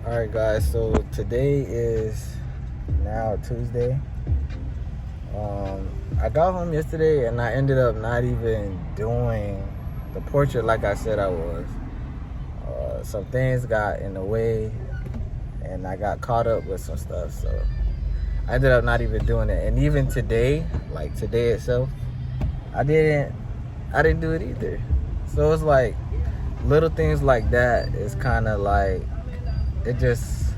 Alright guys, so today is now Tuesday. I got home yesterday and I ended up not even doing the portrait like I said I was. Some things got in the way and I got caught up with some stuff, so I ended up not even doing it. And even today, like today itself, I didn't do it either. So it's like little things like that is kind of like it just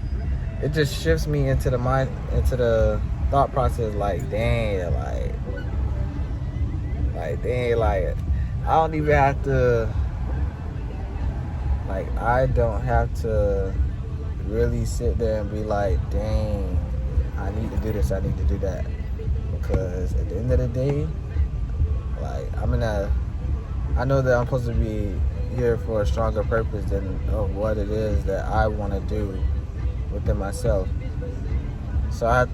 shifts me into the thought process, like dang, like I don't even have to, like I don't have to really sit there and be like, dang, I need to do this, I need to do that, because at the end of the day, like I know that I'm supposed to be here for a stronger purpose than of what it is that I want to do within myself. So I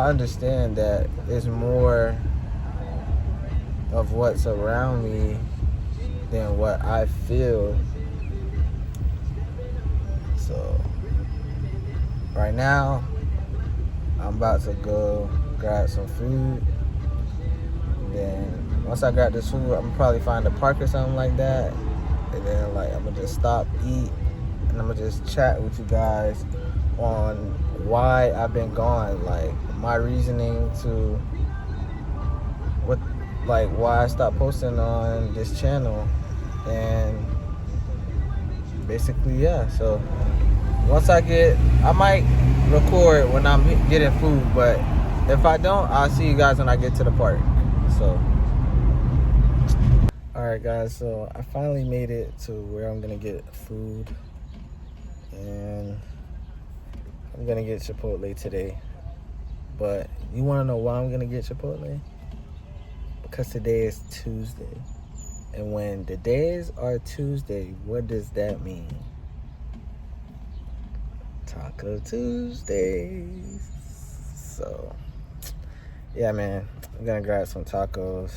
understand that it's more of what's around me than what I feel. So right now, I'm about to go grab some food. Then once I grab this food, I'm gonna probably find a park or something like that. And then like I'm gonna just stop, eat, and I'm gonna just chat with you guys on why I've been gone, like my reasoning to why I stopped posting on this channel, and basically yeah. So once I might record when I'm getting food, but if I don't, I'll see you guys when I get to the park. So alright guys, so I finally made it to where I'm gonna get food, and I'm gonna get Chipotle today. But you wanna know why I'm gonna get Chipotle? Because today is Tuesday. And when the days are Tuesday, what does that mean? Taco Tuesdays. So yeah man, I'm gonna grab some tacos.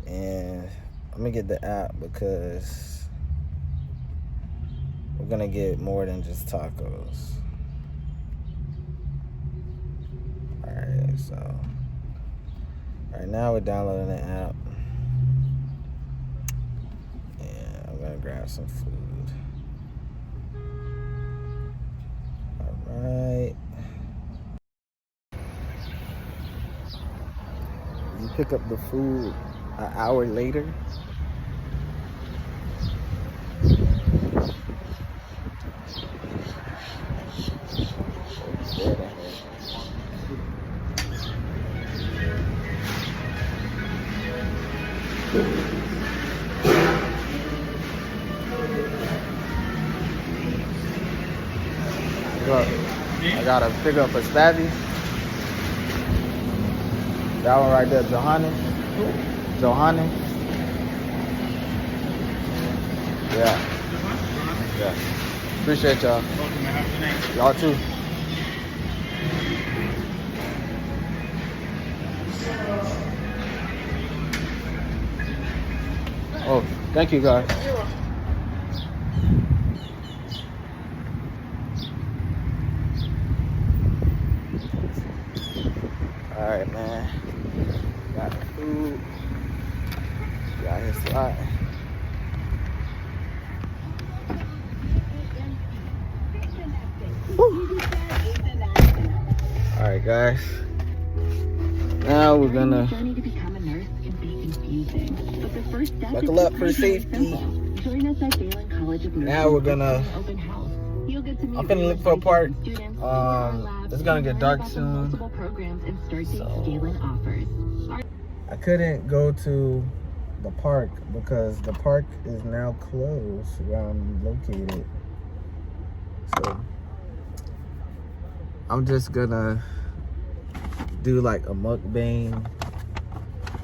And I'm gonna get the app because we're gonna get more than just tacos. Alright, so right now we're downloading the app. And I'm gonna grab some food. Alright. You pick up the food an hour later. Look, I gotta pick up a Stabby. That one right there, Johannes. Yeah. Appreciate y'all. Y'all too. Oh, thank you guys. Alright man. Got the food. Got his slot. Alright guys. Now we're gonna buckle up for safety. Now we're gonna, I'm finna look for a park. It's gonna get dark soon. So I couldn't go to the park because the park is now closed where I'm located. So I'm just gonna do like a mukbang.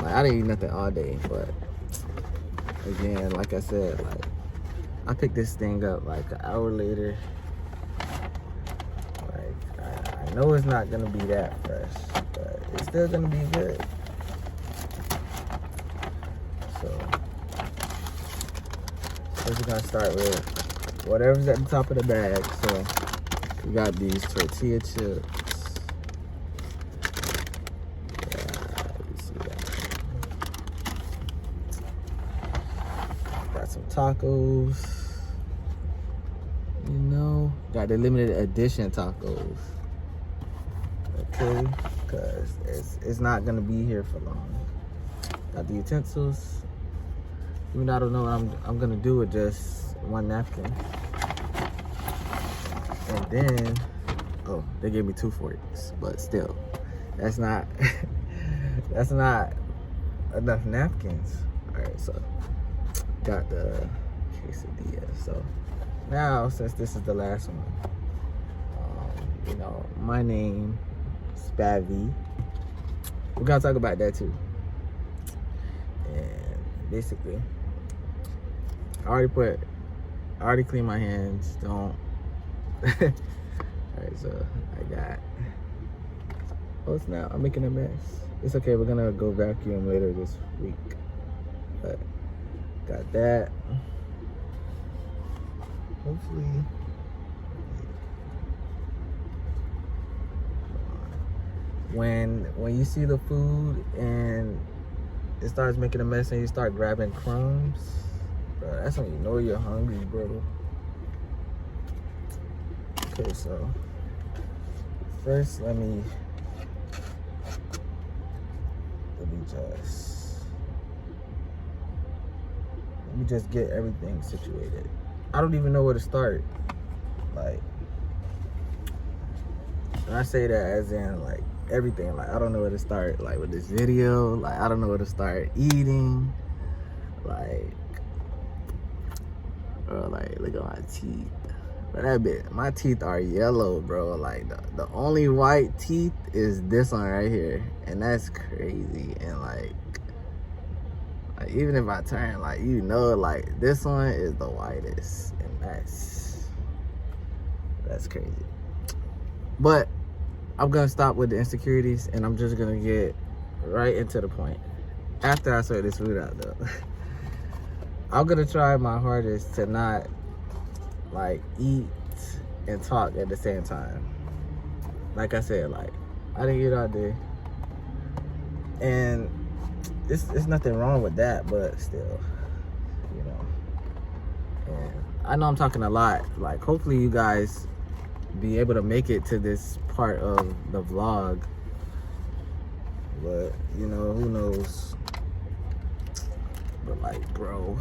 Like I didn't eat nothing all day, but again, like I said, like I picked this thing up like an hour later. Like I know it's not gonna be that fresh, but it's still gonna be good. So first we're gonna start with whatever's at the top of the bag. So we got these tortilla chips. Got some tacos. You know, got the limited edition tacos. Okay, because it's not gonna be here for long. Got the utensils. Even though I don't know what I'm gonna do with just one napkin. And then, oh, they gave me 2 forks, but still, that's not that's not enough napkins. All right, so got the quesadilla. So now, since this is the last one, you know, my name, Spavy. We're gonna talk about that too. And basically, I already cleaned my hands. Don't. Alright, so I got. Oh snap! I'm making a mess. It's okay. We're gonna go vacuum later this week. But got that. Hopefully. When you see the food and it starts making a mess and you start grabbing crumbs, bro, that's when you know you're hungry, bro. Okay, so first let me just get everything situated. I don't even know where to start. Like, and I say that as in like everything. Like, I don't know where to start. Like with this video, like I don't know where to start eating. Like, bro, like look at my teeth. But that bit, my teeth are yellow, bro. Like the only white teeth is this one right here, and that's crazy. And like even if I turn, like, you know, like this one is the whitest, and that's crazy. But I'm gonna stop with the insecurities, and I'm just gonna get right into the point. After I sort this food out, though, I'm gonna try my hardest to not like eat and talk at the same time. Like I said, like I didn't eat all day, and it's nothing wrong with that, but still, you know. And I know I'm talking a lot. Like, hopefully you guys be able to make it to this part of the vlog, but you know, who knows. But like, bro,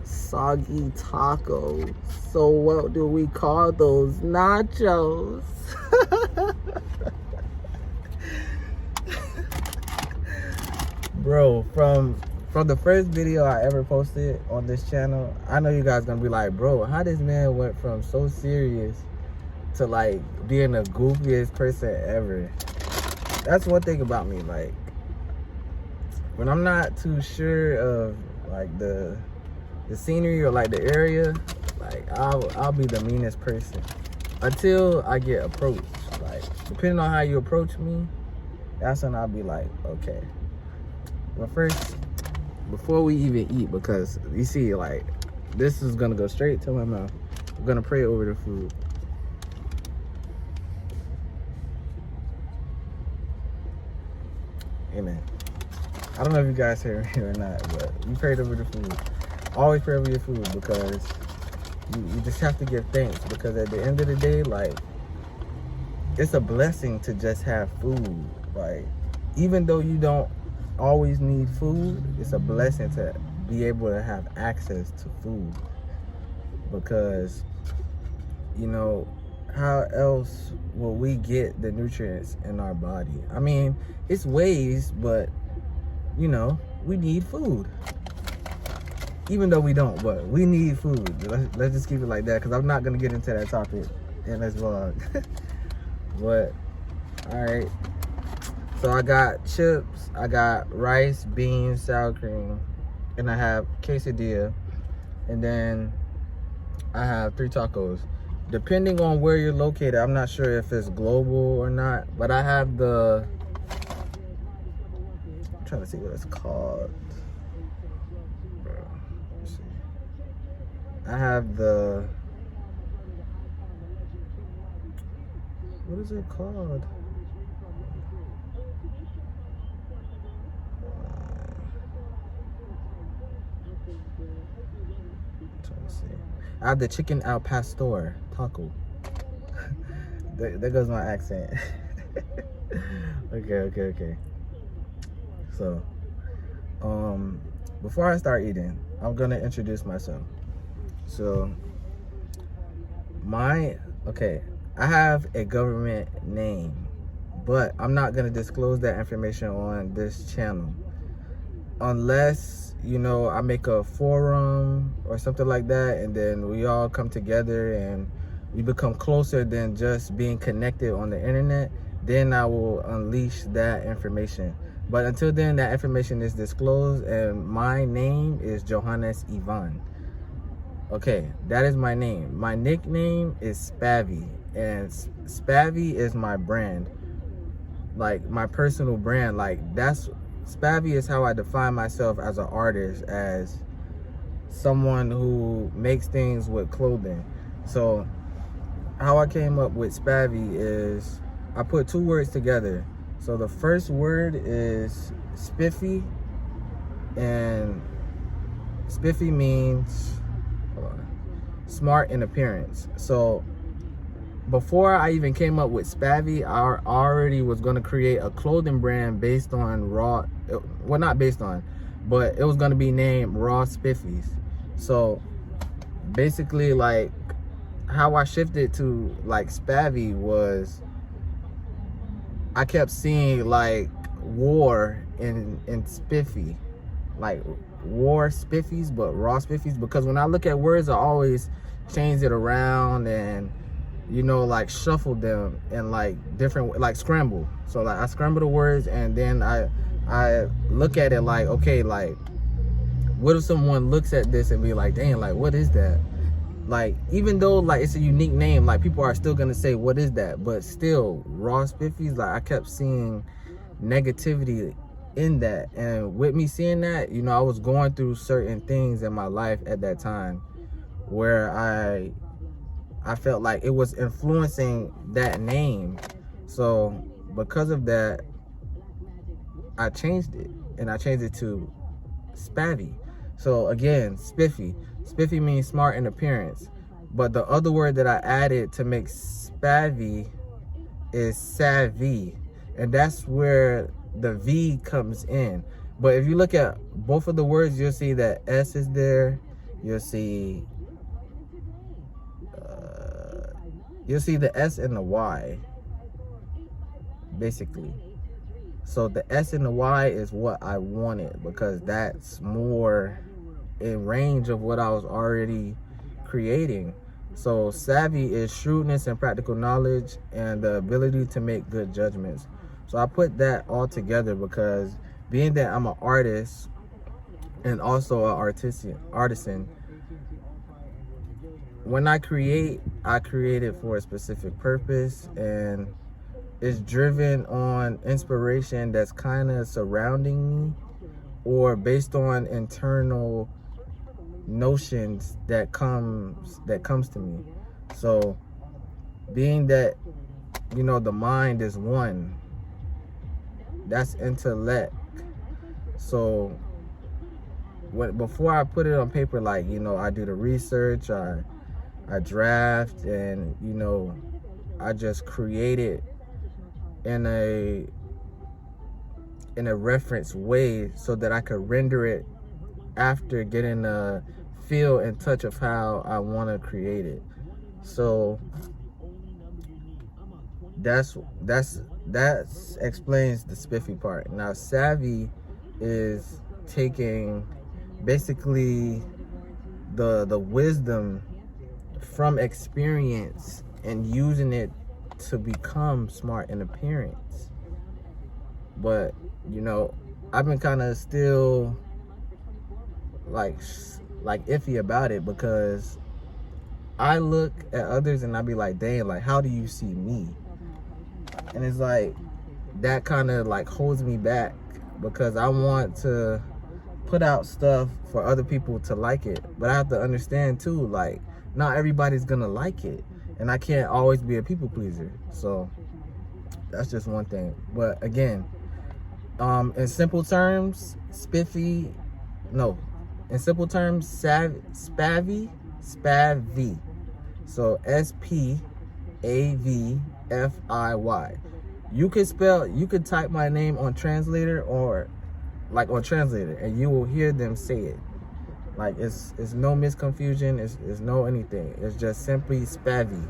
soggy tacos. So what do we call those? Nachos. Bro, from the first video I ever posted on this channel, I know you guys gonna be like, bro, how this man went from so serious to like being the goofiest person ever. That's one thing about me. Like, when I'm not too sure of like the scenery or like the area, like I'll be the meanest person until I get approached. Like, depending on how you approach me, that's when I'll be like, okay. But first, before we even eat, because you see, like, this is gonna go straight to my mouth. I'm gonna pray over the food. Amen. I don't know if you guys hear me or not, but you prayed over the food. Always pray over your food, because you just have to give thanks, because at the end of the day, like, it's a blessing to just have food. Like, even though you don't always need food, it's a blessing to be able to have access to food, because, you know, how else will we get the nutrients in our body? I mean, it's ways, but you know, we need food. Even though we don't, but we need food. Let's just keep it like that, because I'm not gonna get into that topic in this vlog. But all right, so I got chips, I got rice, beans, sour cream, and I have quesadilla, and then I have 3 tacos. Depending on where you're located, I'm not sure if it's global or not, but I have the, I'm trying to see what it's called. Bro, let's see. I have the What is it called? Trying to see. I have the chicken al pastor taco. There goes my accent. Okay. So, before I start eating, I'm gonna introduce myself. So, I have a government name, but I'm not gonna disclose that information on this channel unless, you know, I make a forum or something like that, and then we all come together and we become closer than just being connected on the internet. Then I will unleash that information. But until then, that information is disclosed, and my name is Johannes Ivan. Okay, that is my name. My nickname is Spavvy, and Spavvy is my brand, like my personal brand. Like, that's Spavvy is how I define myself as an artist, as someone who makes things with clothing. So how I came up with Spavvy is I put two words together. So the first word is spiffy, and spiffy means smart in appearance. So before I even came up with Spavvy, I already was going to create a clothing brand based on raw, well, not based on, but it was going to be named Raw Spiffies. So basically, like, how I shifted to like Spavvy was I kept seeing like war in spiffy, like war spiffies, but raw spiffies, because when I look at words, I always change it around and, you know, like shuffle them and like different, like scramble. So like I scramble the words, and then I look at it like, okay, like what if someone looks at this and be like, dang, like what is that? Like, even though like it's a unique name, like people are still gonna say what is that, but still raw spiffies, like I kept seeing negativity in that. And with me seeing that, you know, I was going through certain things in my life at that time where I felt like it was influencing that name. So because of that, I changed it, and I changed it to Spavvy. So again, spiffy. Spiffy means smart in appearance, but the other word that I added to make Spavvy is savvy, and that's where the V comes in. But if you look at both of the words, you'll see that S is there. You'll see the S and the Y, basically. So the S and the Y is what I wanted, because that's more in range of what I was already creating. So savvy is shrewdness and practical knowledge and the ability to make good judgments. So I put that all together because being that I'm an artist and also an artisan, when I create it for a specific purpose, and it's driven on inspiration that's kind of surrounding me, or based on internal notions that comes to me. So being that, you know, the mind is one, that's intellect. So before I put it on paper, like, you know, I do the research, I draft, and, you know, I just create it in a reference way so that I could render it after getting a feel and touch of how I want to create it. So that explains the spiffy part. Now savvy is taking basically the wisdom from experience and using it to become smart in appearance. But, you know, I've been kind of still like iffy about it, because I look at others and I be like, dang, like how do you see me? And it's like that kind of like holds me back, because I want to put out stuff for other people to like it, but I have to understand too, like not everybody's gonna like it. and I can't always be a people pleaser. So that's just one thing. But again, in simple terms, spavvy. So SPAVFIY. You could type my name on translator or like on translator, and you will hear them say it. Like it's no misconfusion, it's no anything. It's just simply spavvy.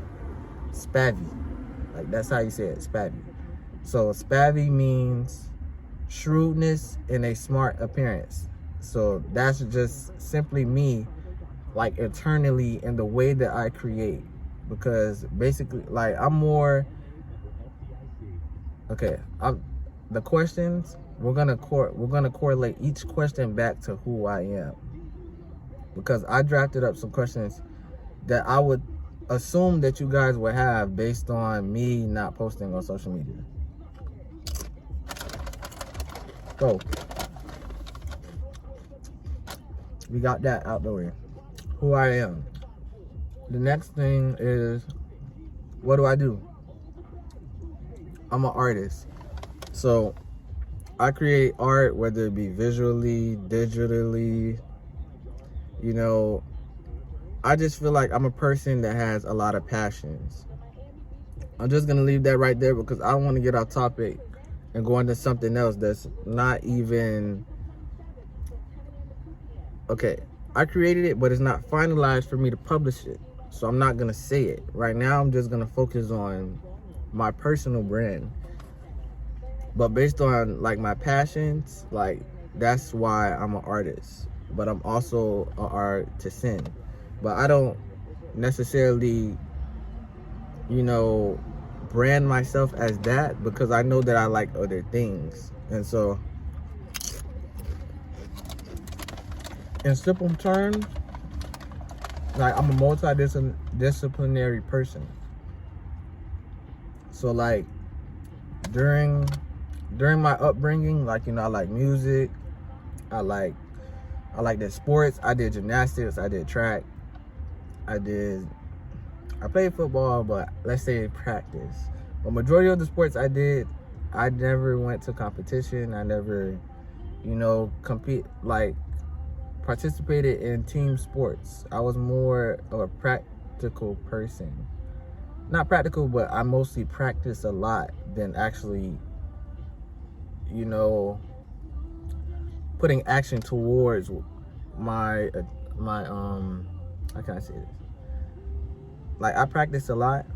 Like that's how you say it, spavvy. So spavvy means shrewdness and a smart appearance. So that's just simply me, like internally in the way that I create. Because basically, like the questions, we're gonna correlate each question back to who I am. Because I drafted up some questions that I would assume that you guys would have based on me not posting on social media. So we got that out the way. Who I am. The next thing is, what do I do? I'm an artist. So I create art, whether it be visually, digitally. You know, I just feel like I'm a person that has a lot of passions. I'm just gonna leave that right there because I don't want to get off topic and go into something else that's not even okay. I created it, but it's not finalized for me to publish it, so I'm not gonna say it right now. I'm just gonna focus on my personal brand. But based on like my passions, like that's why I'm an artist. But I'm also an artisan. But I don't necessarily, brand myself as that because I know that I like other things. And so, in simple terms, like I'm a multidisciplinary person. So like during my upbringing, like I like music, I like the sports. I did gymnastics, I did track, I played football, but let's say practice. But majority of the sports I did, I never went to competition. I never, participated in team sports. I was more of a practical person. Not practical, but I mostly practiced a lot than actually, putting action towards my how can I say this? Like I practiced a lot,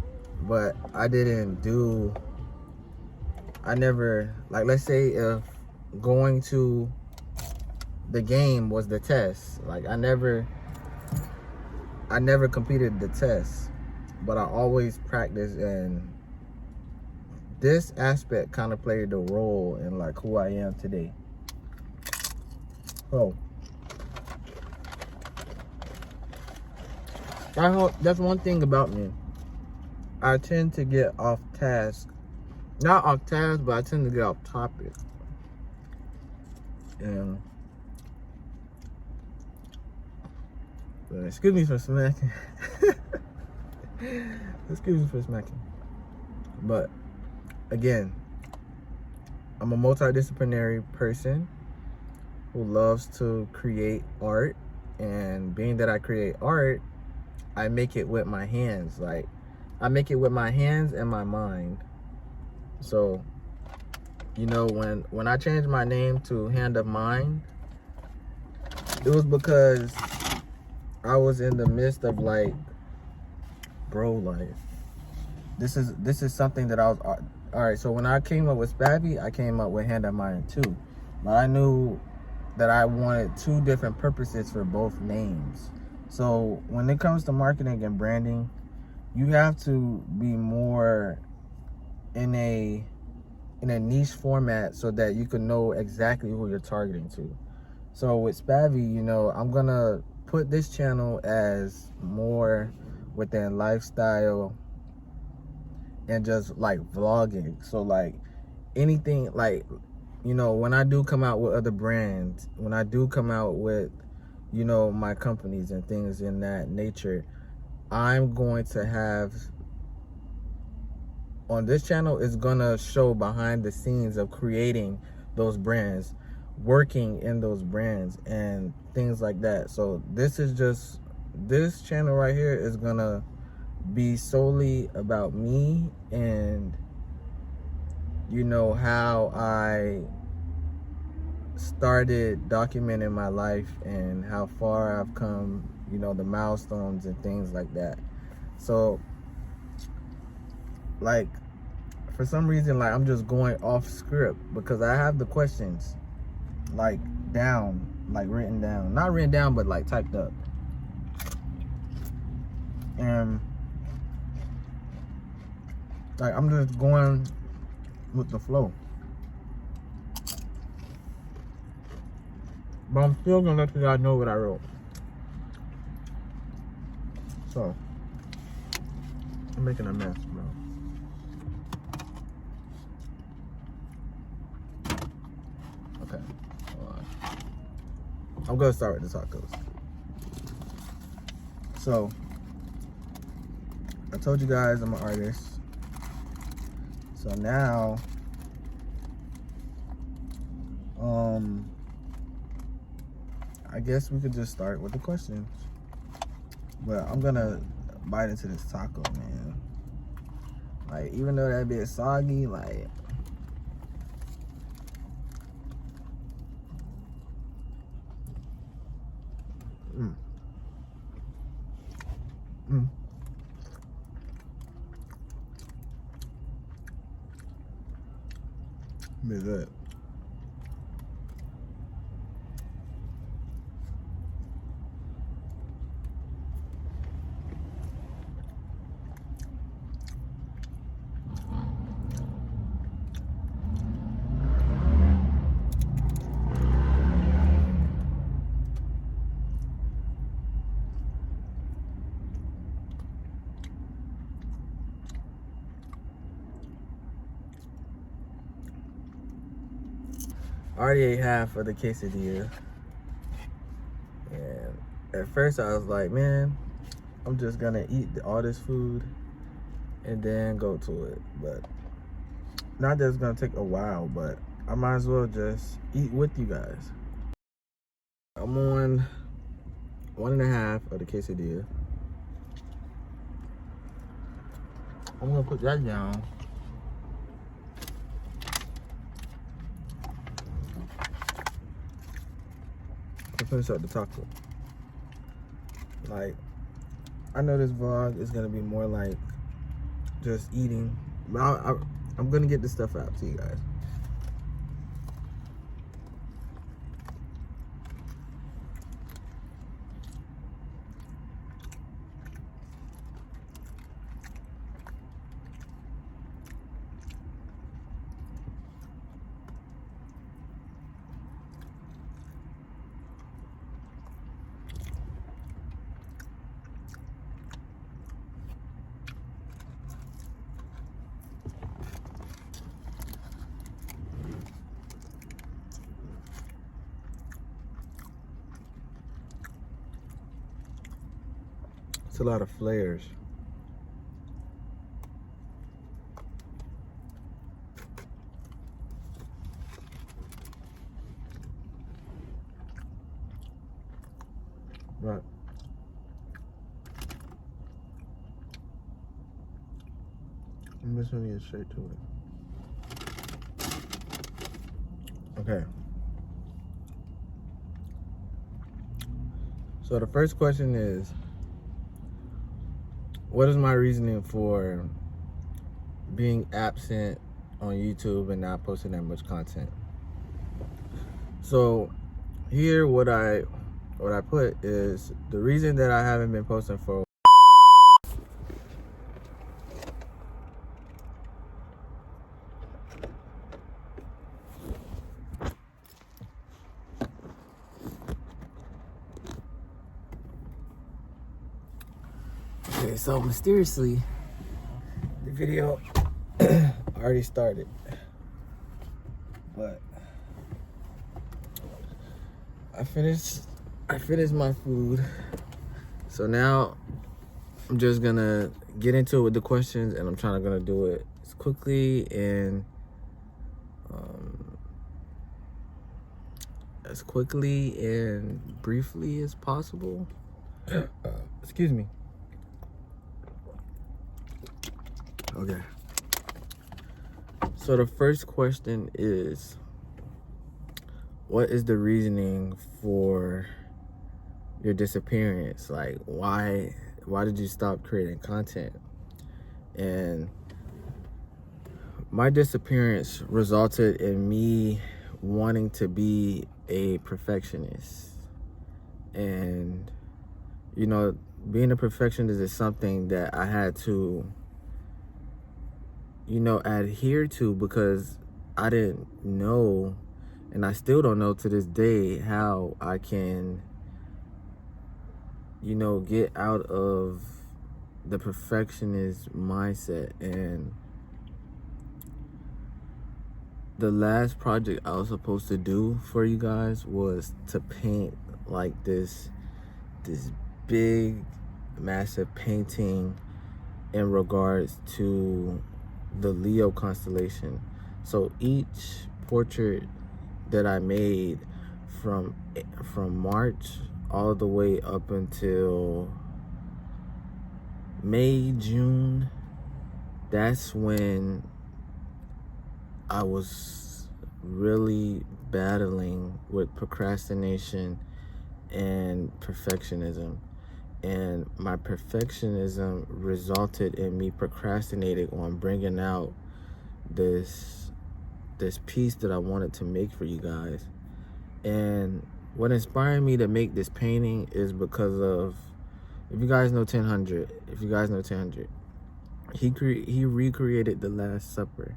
but I never, like let's say if going to the game was the test, like I never completed the test, but I always practiced, and this aspect kind of played a role in like who I am today. Oh, that's one thing about me. I tend to get off task. Not off task, but I tend to get off topic. And excuse me for smacking. Excuse me for smacking. But again, I'm a multidisciplinary person who loves to create art, and being that I create art, I make it with my hands. Like I make it with my hands and my mind. So, when I changed my name to Hand of Mind, it was because I was in the midst of like, this is something that I was all right. So when I came up with spavvy, I came up with Hand of Mind too, but I knew that I wanted two different purposes for both names. So when it comes to marketing and branding, you have to be more in a niche format so that you can know exactly who you're targeting to. So with spavvy, I'm gonna put this channel as more within lifestyle and just like vlogging. So like anything, like when I do come out with other brands, when I do come out with my companies and things in that nature, I'm going to have on this channel is gonna show behind the scenes of creating those brands, working in those brands and things like that. So this channel right here is gonna be solely about me and, you know, how I started documenting my life and how far I've come, you know, the milestones and things like that. So like, for some reason, like, I'm just going off script because I have the questions like down, like written down, not written down, but like typed up. And like, I'm just going with the flow. But I'm still gonna let you guys know what I wrote. So, I'm making a mess, bro. Okay, hold on. I'm gonna start with the tacos. So, I told you guys I'm an artist. So now, I guess we could just start with the questions. But I'm gonna bite into this taco, man. Like, even though that bit soggy, like, be good. I already ate half of the quesadilla. And at first I was like, man, I'm just gonna eat all this food and then go to it. But not that it's gonna take a while, but I might as well just eat with you guys. I'm on 1.5 of the quesadilla. I'm gonna put that down. To finish up the taco. Like, I know this vlog is gonna be more like just eating, but I'm gonna get this stuff out to you guys. It's a lot of flares. Right. I'm just gonna get straight to it. Okay. So the first question is, what is my reasoning for being absent on YouTube and not posting that much content? So here, what I put is the reason that I haven't been posting for so mysteriously, the video already started, but I finished my food. So now I'm just gonna get into it with the questions, and I'm gonna do it as quickly and briefly as possible. Excuse me. Okay. So the first question is, what is the reasoning for your disappearance? Like, why did you stop creating content? And my disappearance resulted in me wanting to be a perfectionist. And, you know, being a perfectionist is something that I had to, you know, adhere to, because I didn't know, and I still don't know to this day, how I can, you know, get out of the perfectionist mindset. And the last project I was supposed to do for you guys was to paint like this big, massive painting in regards to the Leo constellation. So each portrait that I made from March all the way up until May, June, that's when I was really battling with procrastination and perfectionism. And my perfectionism resulted in me procrastinating on bringing out this piece that I wanted to make for you guys. And what inspired me to make this painting is because of, if you guys know 1000, he recreated the Last Supper.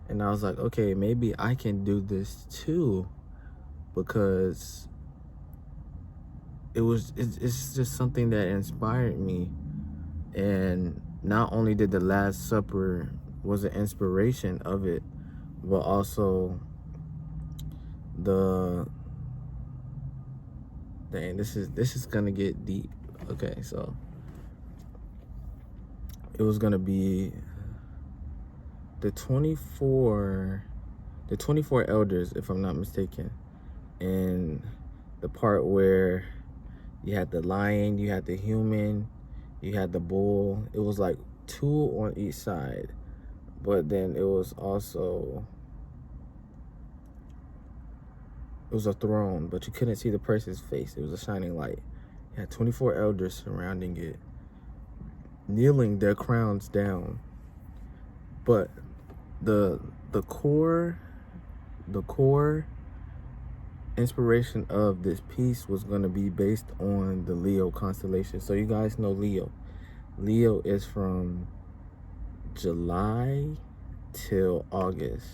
And I was like, okay, maybe I can do this too, because it's just something that inspired me. And not only did the Last Supper was an inspiration of it, but also this is gonna get deep. Okay, so it was gonna be the 24 elders, if I'm not mistaken, and the part where you had the lion, you had the human, you had the bull. It was like 2 on each side, but then it was also, it was a throne, but you couldn't see the person's face. It was a shining light. You had 24 elders surrounding it, kneeling, their crowns down. But the core inspiration of this piece was going to be based on the Leo constellation. So you guys know Leo. Leo is from July till August.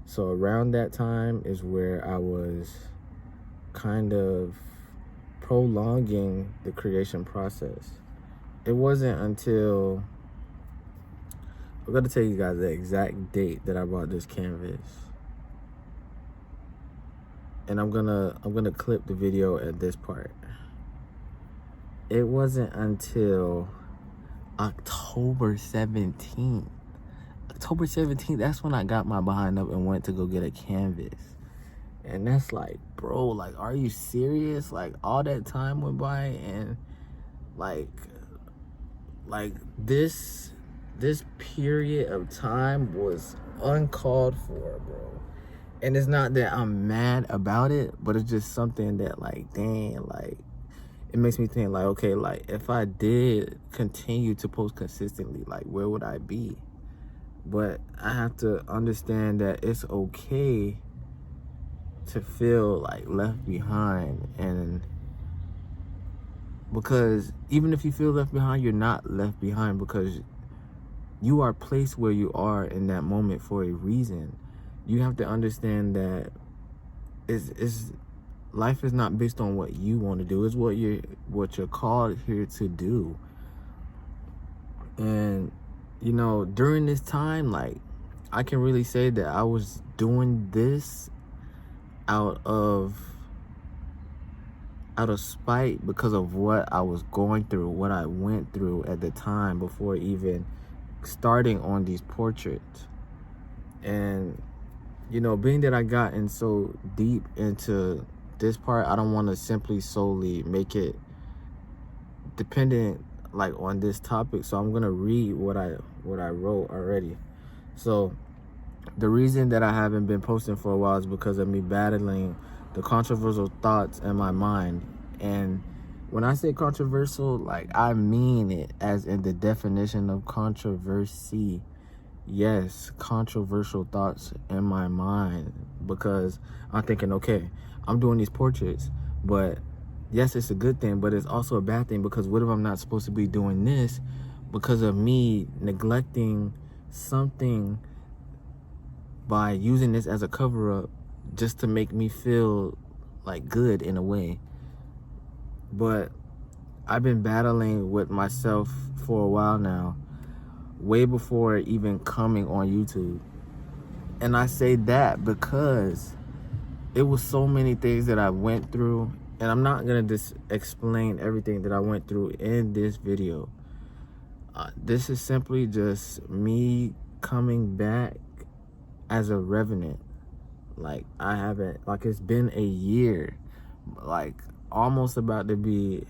So around that time is where I was kind of prolonging the creation process. It wasn't until, I'm gonna tell you guys the exact date that I bought this canvas, and I'm gonna clip the video at this part. It wasn't until October 17th. October 17th, that's when I got my behind up and went to go get a canvas. And that's like, bro, like, are you serious? Like, all that time went by, and like this period of time was uncalled for, bro. And it's not that I'm mad about it, but it's just something that, like, dang, like, it makes me think, like, okay, like, if I did continue to post consistently, like, where would I be? But I have to understand that it's okay to feel like left behind. And because even if you feel left behind, you're not left behind, because you are placed where you are in that moment for a reason. You have to understand that life is not based on what you want to do. It's what you're called here to do. And you know, during this time, like, I can really say that I was doing this out of spite, because of what I was going through, what I went through at the time before even starting on these portraits. And you know, being that I gotten so deep into this part, I don't want to simply solely make it dependent like on this topic. So I'm gonna read what I wrote already. So the reason that I haven't been posting for a while is because of me battling the controversial thoughts in my mind. And when I say controversial, like, I mean it as in the definition of controversy. Yes, controversial thoughts in my mind, because I'm thinking, okay, I'm doing these portraits, but yes, it's a good thing, but it's also a bad thing, because what if I'm not supposed to be doing this because of me neglecting something by using this as a cover-up just to make me feel like good in a way. But I've been battling with myself for a while now, way before even coming on YouTube. And I say that because it was so many things that I went through, and I'm not gonna just explain everything that I went through in this video. This is simply just me coming back as a revenant. Like, I haven't, like, it's been a year, like almost about to be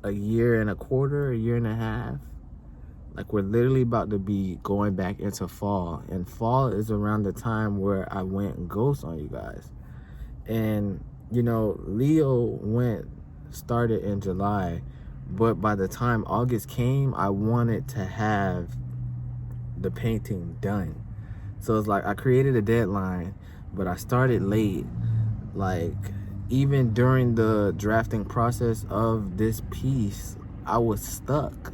a year and a quarter, a year and a half. Like, we're literally about to be going back into fall, and fall is around the time where I went ghost on you guys. And you know, Leo started in July, but by the time August came, I wanted to have the painting done. So it's like I created a deadline, but I started late. Like, even during the drafting process of this piece, I was stuck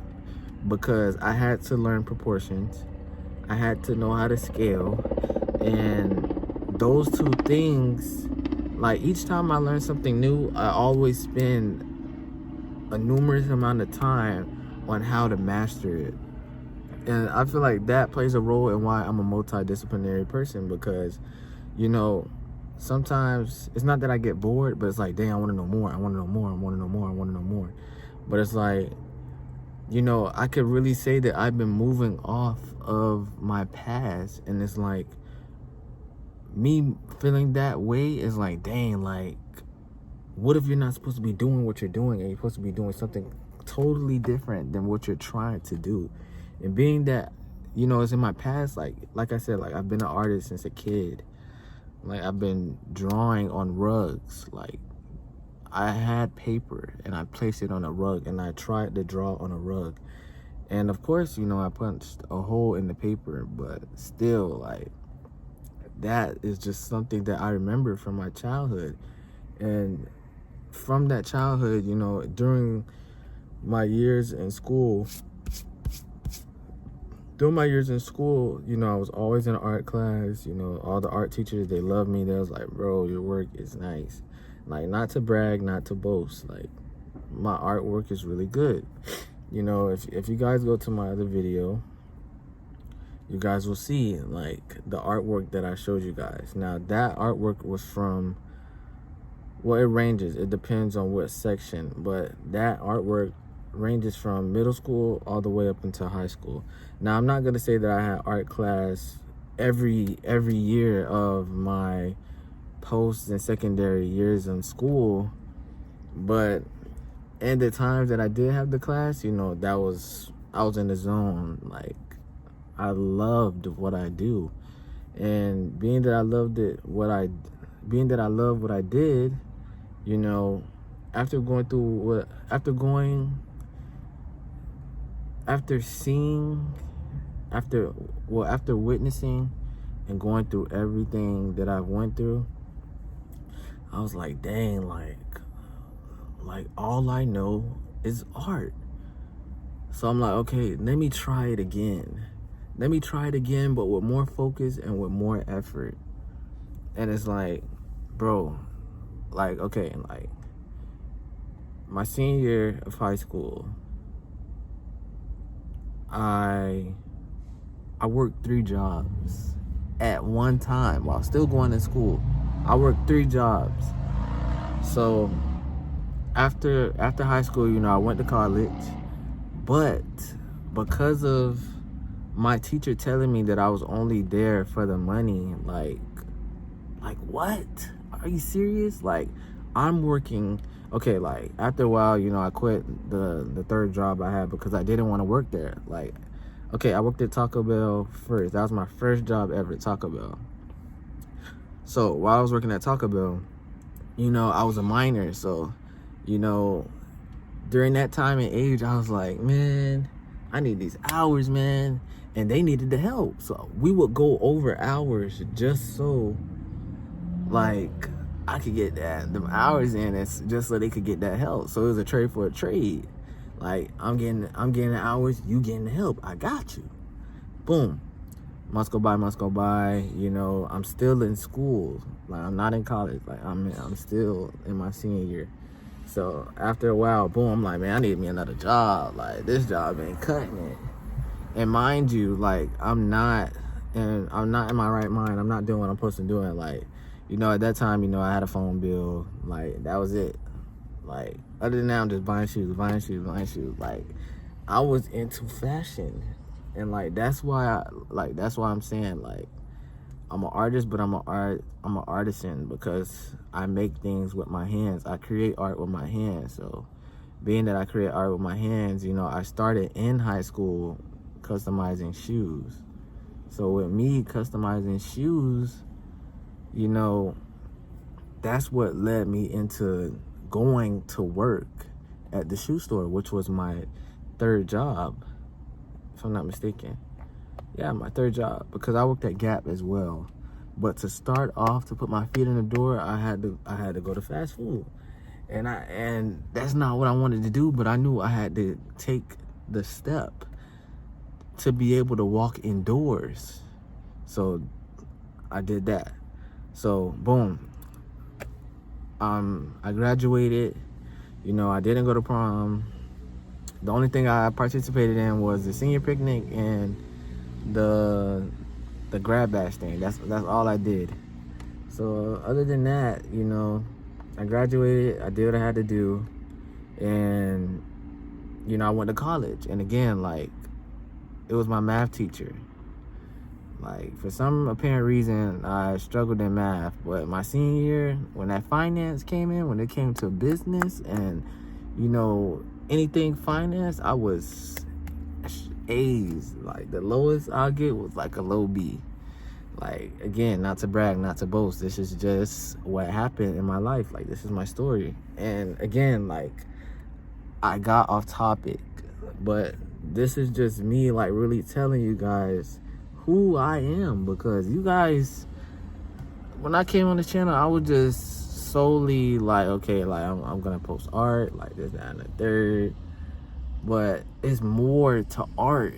because I had to learn proportions. I had to know how to scale. And those two things, like, each time I learn something new, I always spend a numerous amount of time on how to master it. And I feel like that plays a role in why I'm a multidisciplinary person, because, you know, sometimes it's not that I get bored, but it's like, dang, I want to know more. I want to know more. I want to know more. I want to know more. But it's like, you know, I could really say that I've been moving off of my past, and it's like, me feeling that way is like, dang, like, what if you're not supposed to be doing what you're doing, and you're supposed to be doing something totally different than what you're trying to do? And being that, you know, it's in my past, like I said, like, I've been an artist since a kid. Like, I've been drawing on rugs. Like, I had paper and I placed it on a rug, and I tried to draw on a rug. And of course, you know, I punched a hole in the paper, but still, like, that is just something that I remember from my childhood. And from that childhood, you know, during my years in school, you know, I was always in art class. You know, all the art teachers, they loved me. They was like, bro, your work is nice. Like, not to brag, not to boast. Like, my artwork is really good. You know, if you guys go to my other video, you guys will see, like, the artwork that I showed you guys. Now, that artwork was from, well, it ranges. It depends on what section. But that artwork ranges from middle school all the way up into high school. Now, I'm not gonna say that I had art class every year of my post and secondary years in school, but in the times that I did have the class, you know, I was in the zone. Like, I loved what I do, and being that I loved what I did, you know, after witnessing and going through everything that I went through, I was like, dang, like all I know is art. So I'm like, okay, let me try it again, but with more focus and with more effort. And it's like, bro, like, okay, like, my senior year of high school, I worked 3 jobs at one time while still going to school. I worked 3 jobs. So after high school, you know, I went to college, but because of my teacher telling me that I was only there for the money, like what? Are you serious? Like, I'm working. Okay, like, after a while, you know, I quit the third job I had because I didn't want to work there. Like, okay, I worked at Taco Bell first. That was my first job ever at Taco Bell. So while I was working at Taco Bell, you know, I was a minor. So, you know, during that time and age, I was like, man, I need these hours, man. And they needed the help. So we would go over hours just so, like, I could get them hours in, it's just so they could get that help. So it was a trade for a trade. Like, I'm getting the hours, you getting the help. I got you. Boom. Months go by. You know, I'm still in school. Like, I'm not in college. Like, I'm still in my senior year. So after a while, boom, I'm like, man, I need me another job. Like, this job ain't cutting it. And mind you, like, I'm not in my right mind. I'm not doing what I'm supposed to do. Like, you know, at that time, you know, I had a phone bill. Like, that was it. Like, other than that, I'm just buying shoes. Like, I was into fashion. And, like, that's why I'm saying, like, I'm an artist, but I'm an artisan because I make things with my hands. I create art with my hands. So, being that I create art with my hands, you know, I started in high school customizing shoes. So, with me customizing shoes, you know, that's what led me into going to work at the shoe store, which was my third job, if I'm not mistaken. Yeah, my third job, because I worked at Gap as well. But to start off, to put my feet in the door, I had to go to fast food. And that's not what I wanted to do, but I knew I had to take the step to be able to walk indoors. So I did that. So, boom. I graduated. You know, I didn't go to prom. The only thing I participated in was the senior picnic and the grab bash thing. That's all I did. So, other than that, you know, I graduated. I did what I had to do. And, you know, I went to college. And again, like, it was my math teacher. Like, for some apparent reason, I struggled in math. But my senior year, when that finance came in, when it came to business and, you know, anything finance, I was A's. Like, the lowest I'll get was like a low B. Like, again, not to brag, not to boast. This is just what happened in my life. Like, this is my story. And again, like, I got off topic. But this is just me, like, really telling you guys who I am, because you guys, when I came on the channel, I was just solely like, okay, like, I'm gonna post art, like this, that, and the third. But it's more to art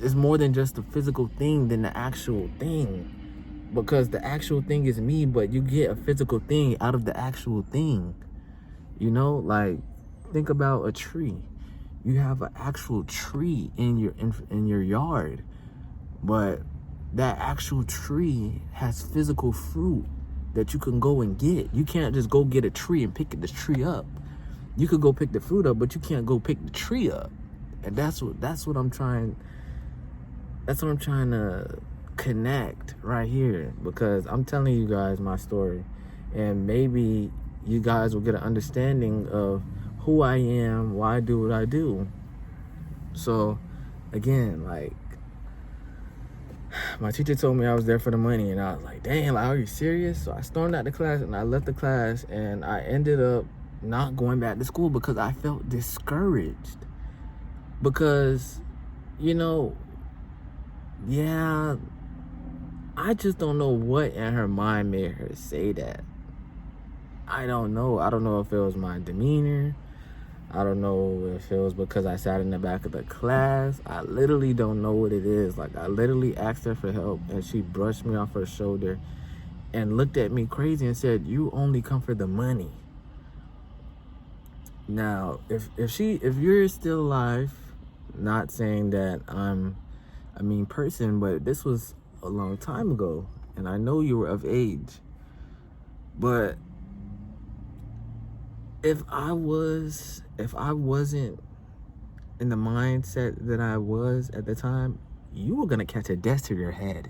it's more than just the physical thing than the actual thing, because the actual thing is me, but you get a physical thing out of the actual thing. You know, like, think about a tree. You have an actual tree in your yard. But that actual tree has physical fruit that you can go and get. You can't just go get a tree and pick the tree up. You could go pick the fruit up, but you can't go pick the tree up. And that's what I'm trying to connect right here, because I'm telling you guys my story, and maybe you guys will get an understanding of who I am, why I do what I do. So again, like, my teacher told me I was there for the money, and I was like, dang, like, are you serious? So I stormed out the class, and I left the class, and I ended up not going back to school because I felt discouraged. Because, you know, yeah, I just don't know what in her mind made her say that. I don't know. I don't know if it was my demeanor. I don't know if it was because I sat in the back of the class. I literally don't know what it is. Like, I literally asked her for help, and she brushed me off her shoulder and looked at me crazy and said, you only come for the money. Now, if you're still alive, not saying that I'm a mean person, but this was a long time ago, and I know you were of age. But if I wasn't in the mindset that I was at the time, you were gonna catch a death to your head.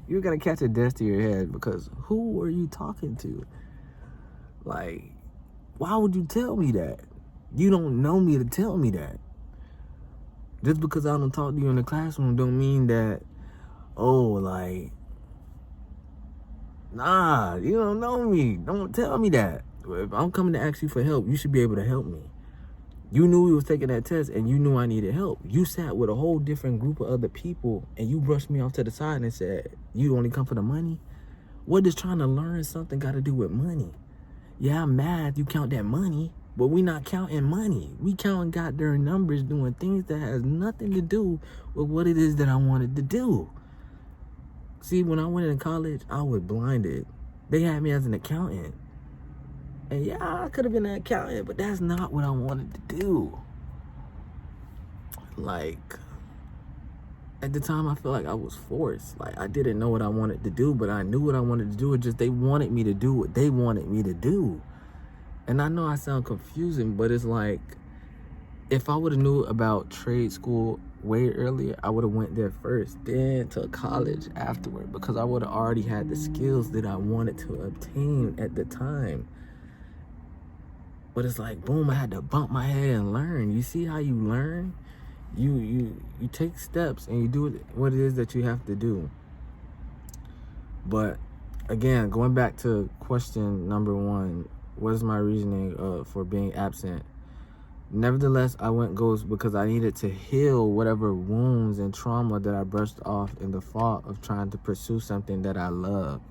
You were gonna catch a death to your head, because who are you talking to? Like, why would you tell me that? You don't know me to tell me that. Just because I don't talk to you in the classroom don't mean that, oh, like, nah, you don't know me. Don't tell me that. If I'm coming to ask you for help, you should be able to help me. You knew we was taking that test and you knew I needed help. You sat with a whole different group of other people and you brushed me off to the side and said, you only come for the money? What does trying to learn something got to do with money? Yeah, math, you count that money, but we not counting money. We counting goddamn numbers, doing things that has nothing to do with what it is that I wanted to do. See, when I went in college, I was blinded. They had me as an accountant. And yeah, I could have been an accountant, but that's not what I wanted to do. Like, at the time, I feel like I was forced. Like, I didn't know what I wanted to do, but I knew what I wanted to do. It's just they wanted me to do what they wanted me to do. And I know I sound confusing, but it's like, if I would have knew about trade school way earlier, I would have went there first, then to college afterward, because I would have already had the skills that I wanted to obtain at the time. But it's like, boom, I had to bump my head and learn. You see how you learn? You take steps and you do what it is that you have to do. But again, going back to question number 1, what is my reasoning for being absent? Nevertheless, I went ghost because I needed to heal whatever wounds and trauma that I brushed off in the fault of trying to pursue something that I love.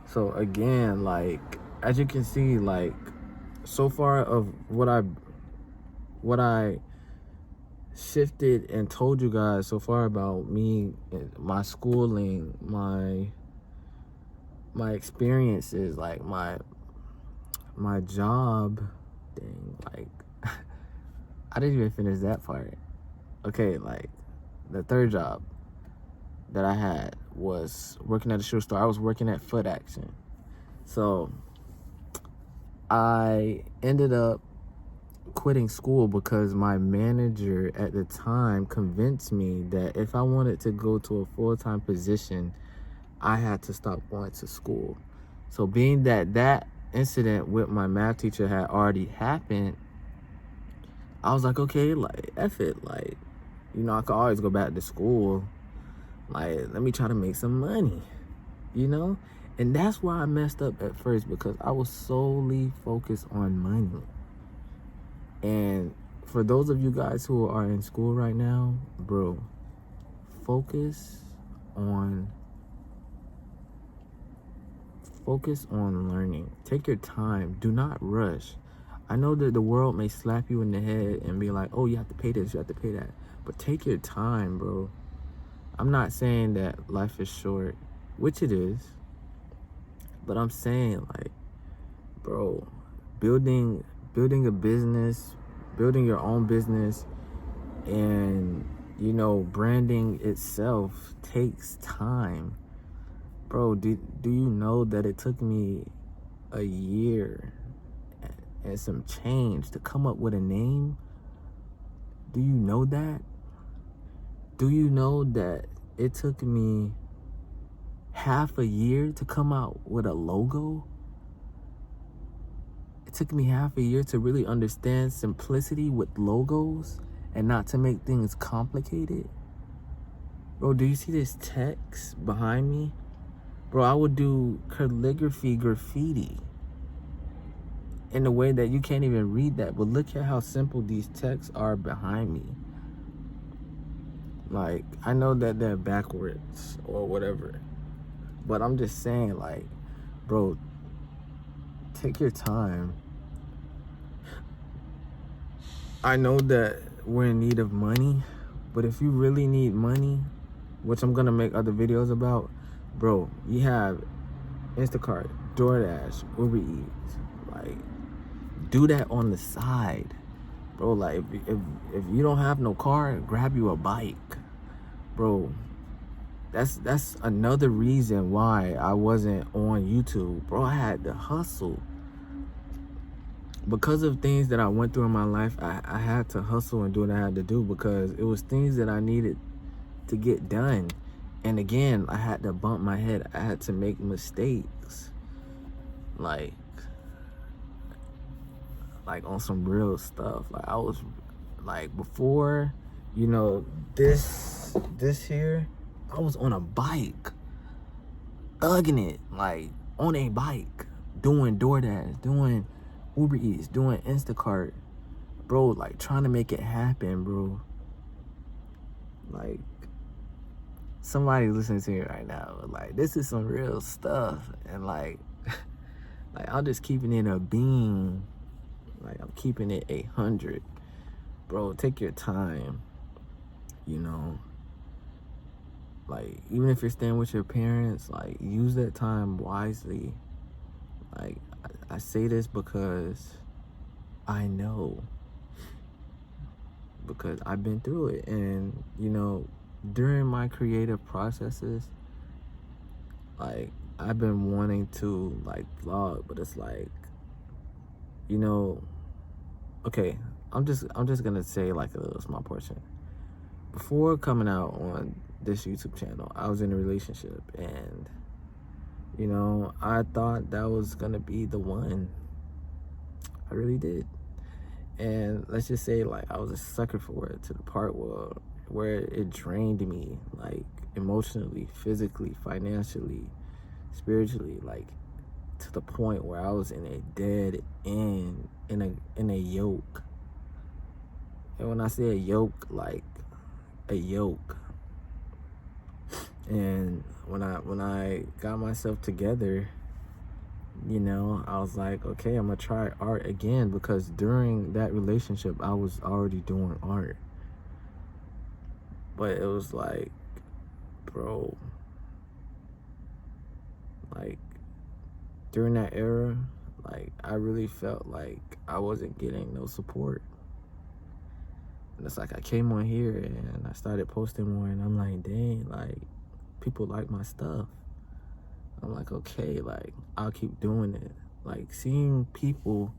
So again, like, as you can see, like, so far of what I shifted and told you guys so far about me, my schooling, my experiences, like my job thing, like, I didn't even finish that part. Okay, like, the third job that I had was working at a shoe store. I was working at Foot Action. So I ended up quitting school because my manager at the time convinced me that if I wanted to go to a full-time position, I had to stop going to school. So being that that incident with my math teacher had already happened, I was like, okay, like, F it. Like, you know, I could always go back to school. Like, let me try to make some money, you know? And that's why I messed up at first, because I was solely focused on money. And for those of you guys who are in school right now, bro, focus on learning. Take your time. Do not rush. I know that the world may slap you in the head and be like, oh, you have to pay this, you have to pay that. But take your time, bro. I'm not saying that life is short, which it is. But I'm saying, like, bro, building a business, building your own business, and, you know, branding itself takes time. Bro, do you know that it took me a year and some change to come up with a name? Do you know that? Do you know that it took me half a year to come out with a logo? It took me half a year to really understand simplicity with logos and not to make things complicated. Bro, do you see this text behind me? Bro, I would do calligraphy graffiti in a way that you can't even read that. But look at how simple these texts are behind me. Like, I know that they're backwards or whatever, but I'm just saying, like, bro, take your time. I know that we're in need of money, but if you really need money, which I'm gonna make other videos about, bro, you have Instacart, DoorDash, Uber Eats. Like, do that on the side, bro. Like, if you don't have no car, grab you a bike, bro. That's another reason why I wasn't on YouTube, bro. I had to hustle. because of things that I went through in my life, I had to hustle and do what I had to do because it was things that I needed to get done. And again, I had to bump my head. I had to make mistakes. Like on some real stuff. Like I was like before, you know, this here, I was on a bike, thugging it, like on a bike, doing DoorDash, doing Uber Eats, doing Instacart, bro, like trying to make it happen, bro. Like somebody listening to me right now, like this is some real stuff, and like I'm just keeping it a beam. Like I'm keeping it 100, bro. Take your time, you know. Like even if you're staying with your parents, like use that time wisely. Like I say this because I know, because I've been through it, and you know, during my creative processes, like I've been wanting to like vlog, but it's like, you know, okay, I'm just gonna say like a little small portion. Before coming out on this YouTube channel, I was in a relationship, and you know, I thought that was gonna be the one. I really did. And let's just say like I was a sucker for it to the part where it drained me, like emotionally, physically, financially, spiritually, like to the point where I was in a dead end, in a yoke. And when I say a yoke, like a yoke. And when I got myself together, you know, I was like, okay, I'm gonna try art again, because during that relationship I was already doing art. But it was like, bro, like during that era, like I really felt like I wasn't getting no support. And it's like I came on here and I started posting more, and I'm like, dang, like people like my stuff. I'm like, okay, like I'll keep doing it. Like seeing people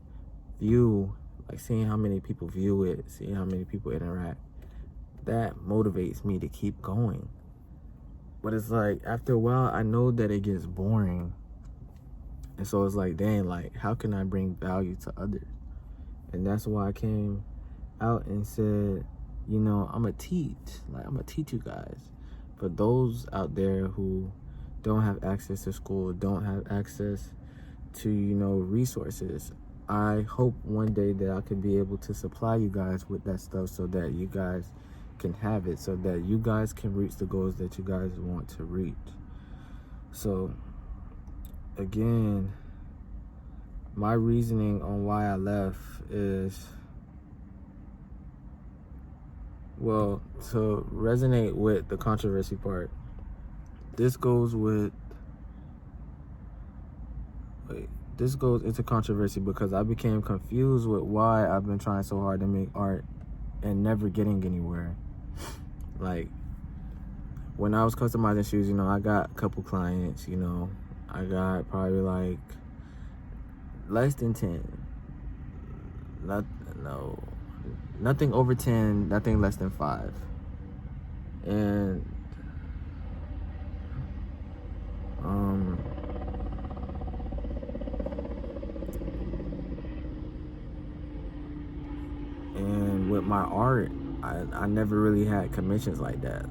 view, like seeing how many people view it, seeing how many people interact, that motivates me to keep going. But it's like after a while I know that it gets boring. And so it's like, dang, like how can I bring value to others? And that's why I came out and said, you know, I'm gonna teach you guys. For those out there who don't have access to school, don't have access to, you know, resources, I hope one day that I could be able to supply you guys with that stuff so that you guys can have it, so that you guys can reach the goals that you guys want to reach. So again, my reasoning on why I left is, well, to resonate with the controversy part, this goes into controversy because I became confused with why I've been trying so hard to make art and never getting anywhere. Like when I was customizing shoes, you know, I got a couple clients, you know, I got probably like less than 10. Nothing over 10, nothing less than 5. And and with my art, I never really had commissions like that.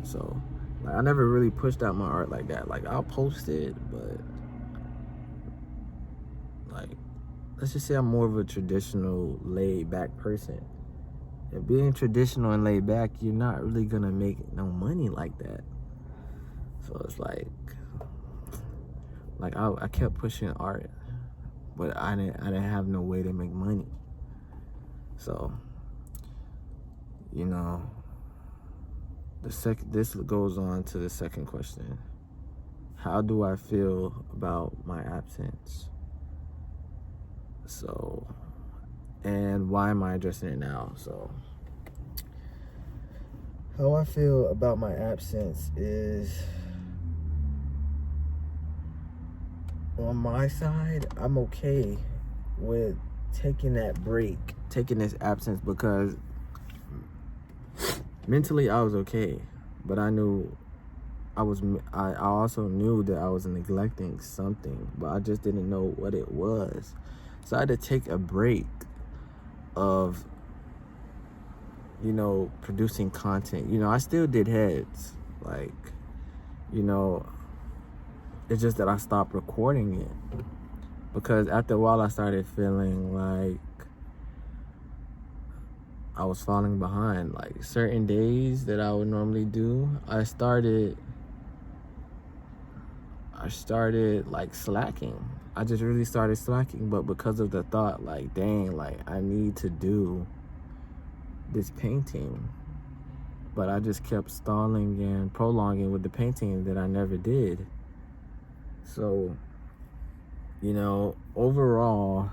So like, I never really pushed out my art like that. Like I'll post it, but like let's just say I'm more of a traditional laid back person. And being traditional and laid back, you're not really gonna make no money like that. So it's like I kept pushing art, but I didn't have no way to make money. So, you know, this goes on to the second question. How do I feel about my absence? So, and why am I addressing it now? So, how I feel about my absence is, on my side, I'm okay with taking that break, taking this absence, because mentally I was okay, but I also knew that I was neglecting something, but I just didn't know what it was. So I had to take a break of, producing content. I still did heads, like, it's just that I stopped recording it, because after a while I started feeling like I was falling behind. Like certain days that I would normally do, I started like slacking. I just really started slacking, but because of the thought, like, dang, like I need to do this painting. But I just kept stalling and prolonging with the painting that I never did. So, overall,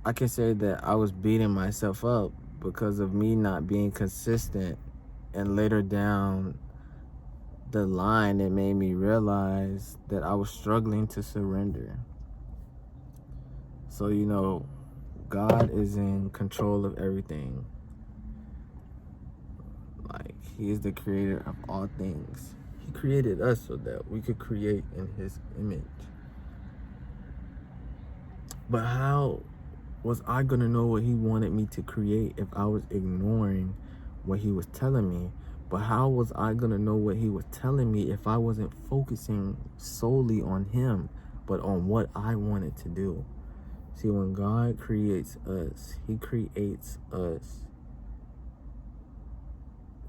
I can say that I was beating myself up because of me not being consistent. And later down the line, it made me realize that I was struggling to surrender. So, God is in control of everything. Like, he is the creator of all things. He created us so that we could create in his image. But how was I gonna know what he wanted me to create if I was ignoring what he was telling me? But how was I gonna know what he was telling me if I wasn't focusing solely on him, but on what I wanted to do? See, when God creates us, he creates us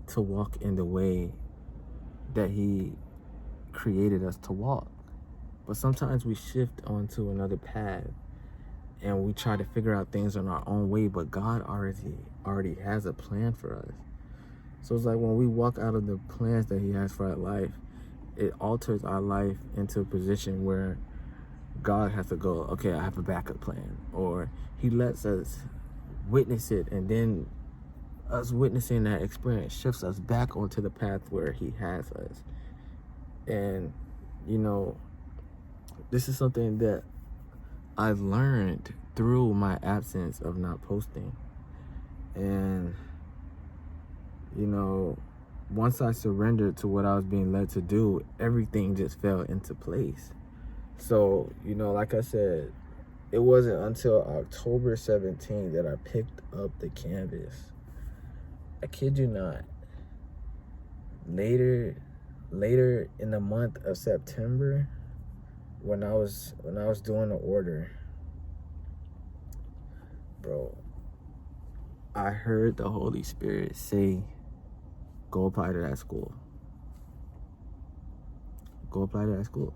to walk in the way that he created us to walk. But sometimes we shift onto another path and we try to figure out things on our own way, but God already has a plan for us. So it's like when we walk out of the plans that he has for our life, it alters our life into a position where God has to go, okay, I have a backup plan. Or he lets us witness it, and then us witnessing that experience shifts us back onto the path where he has us. And, this is something that I've learned through my absence of not posting. And, once I surrendered to what I was being led to do, everything just fell into place. So, like I said, it wasn't until October 17th that I picked up the canvas. I kid you not. Later in the month of September, when I was doing the order, bro, I heard the Holy Spirit say, go apply to that school. Go apply to that school.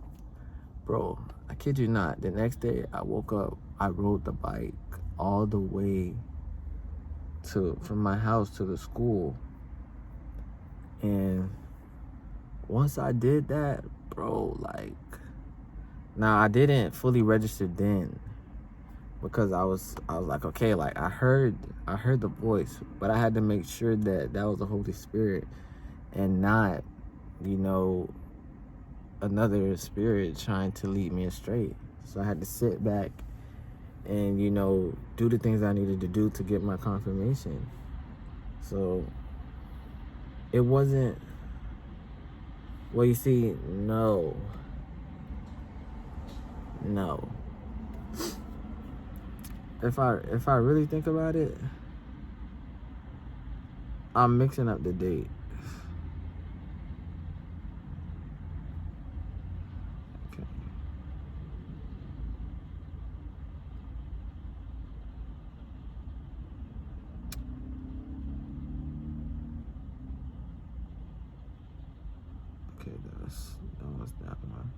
Bro, I kid you not, the next day I woke up, I rode the bike all the way from my house to the school. And once I did that, bro, like, now I didn't fully register then, because I was like, okay, like I heard the voice, but I had to make sure that was the Holy Spirit and not, another spirit trying to lead me astray. So I had to sit back and, do the things I needed to do to get my confirmation. So it wasn't, well, you see, no. If I really think about it, I'm mixing up the date. Okay, that was that one.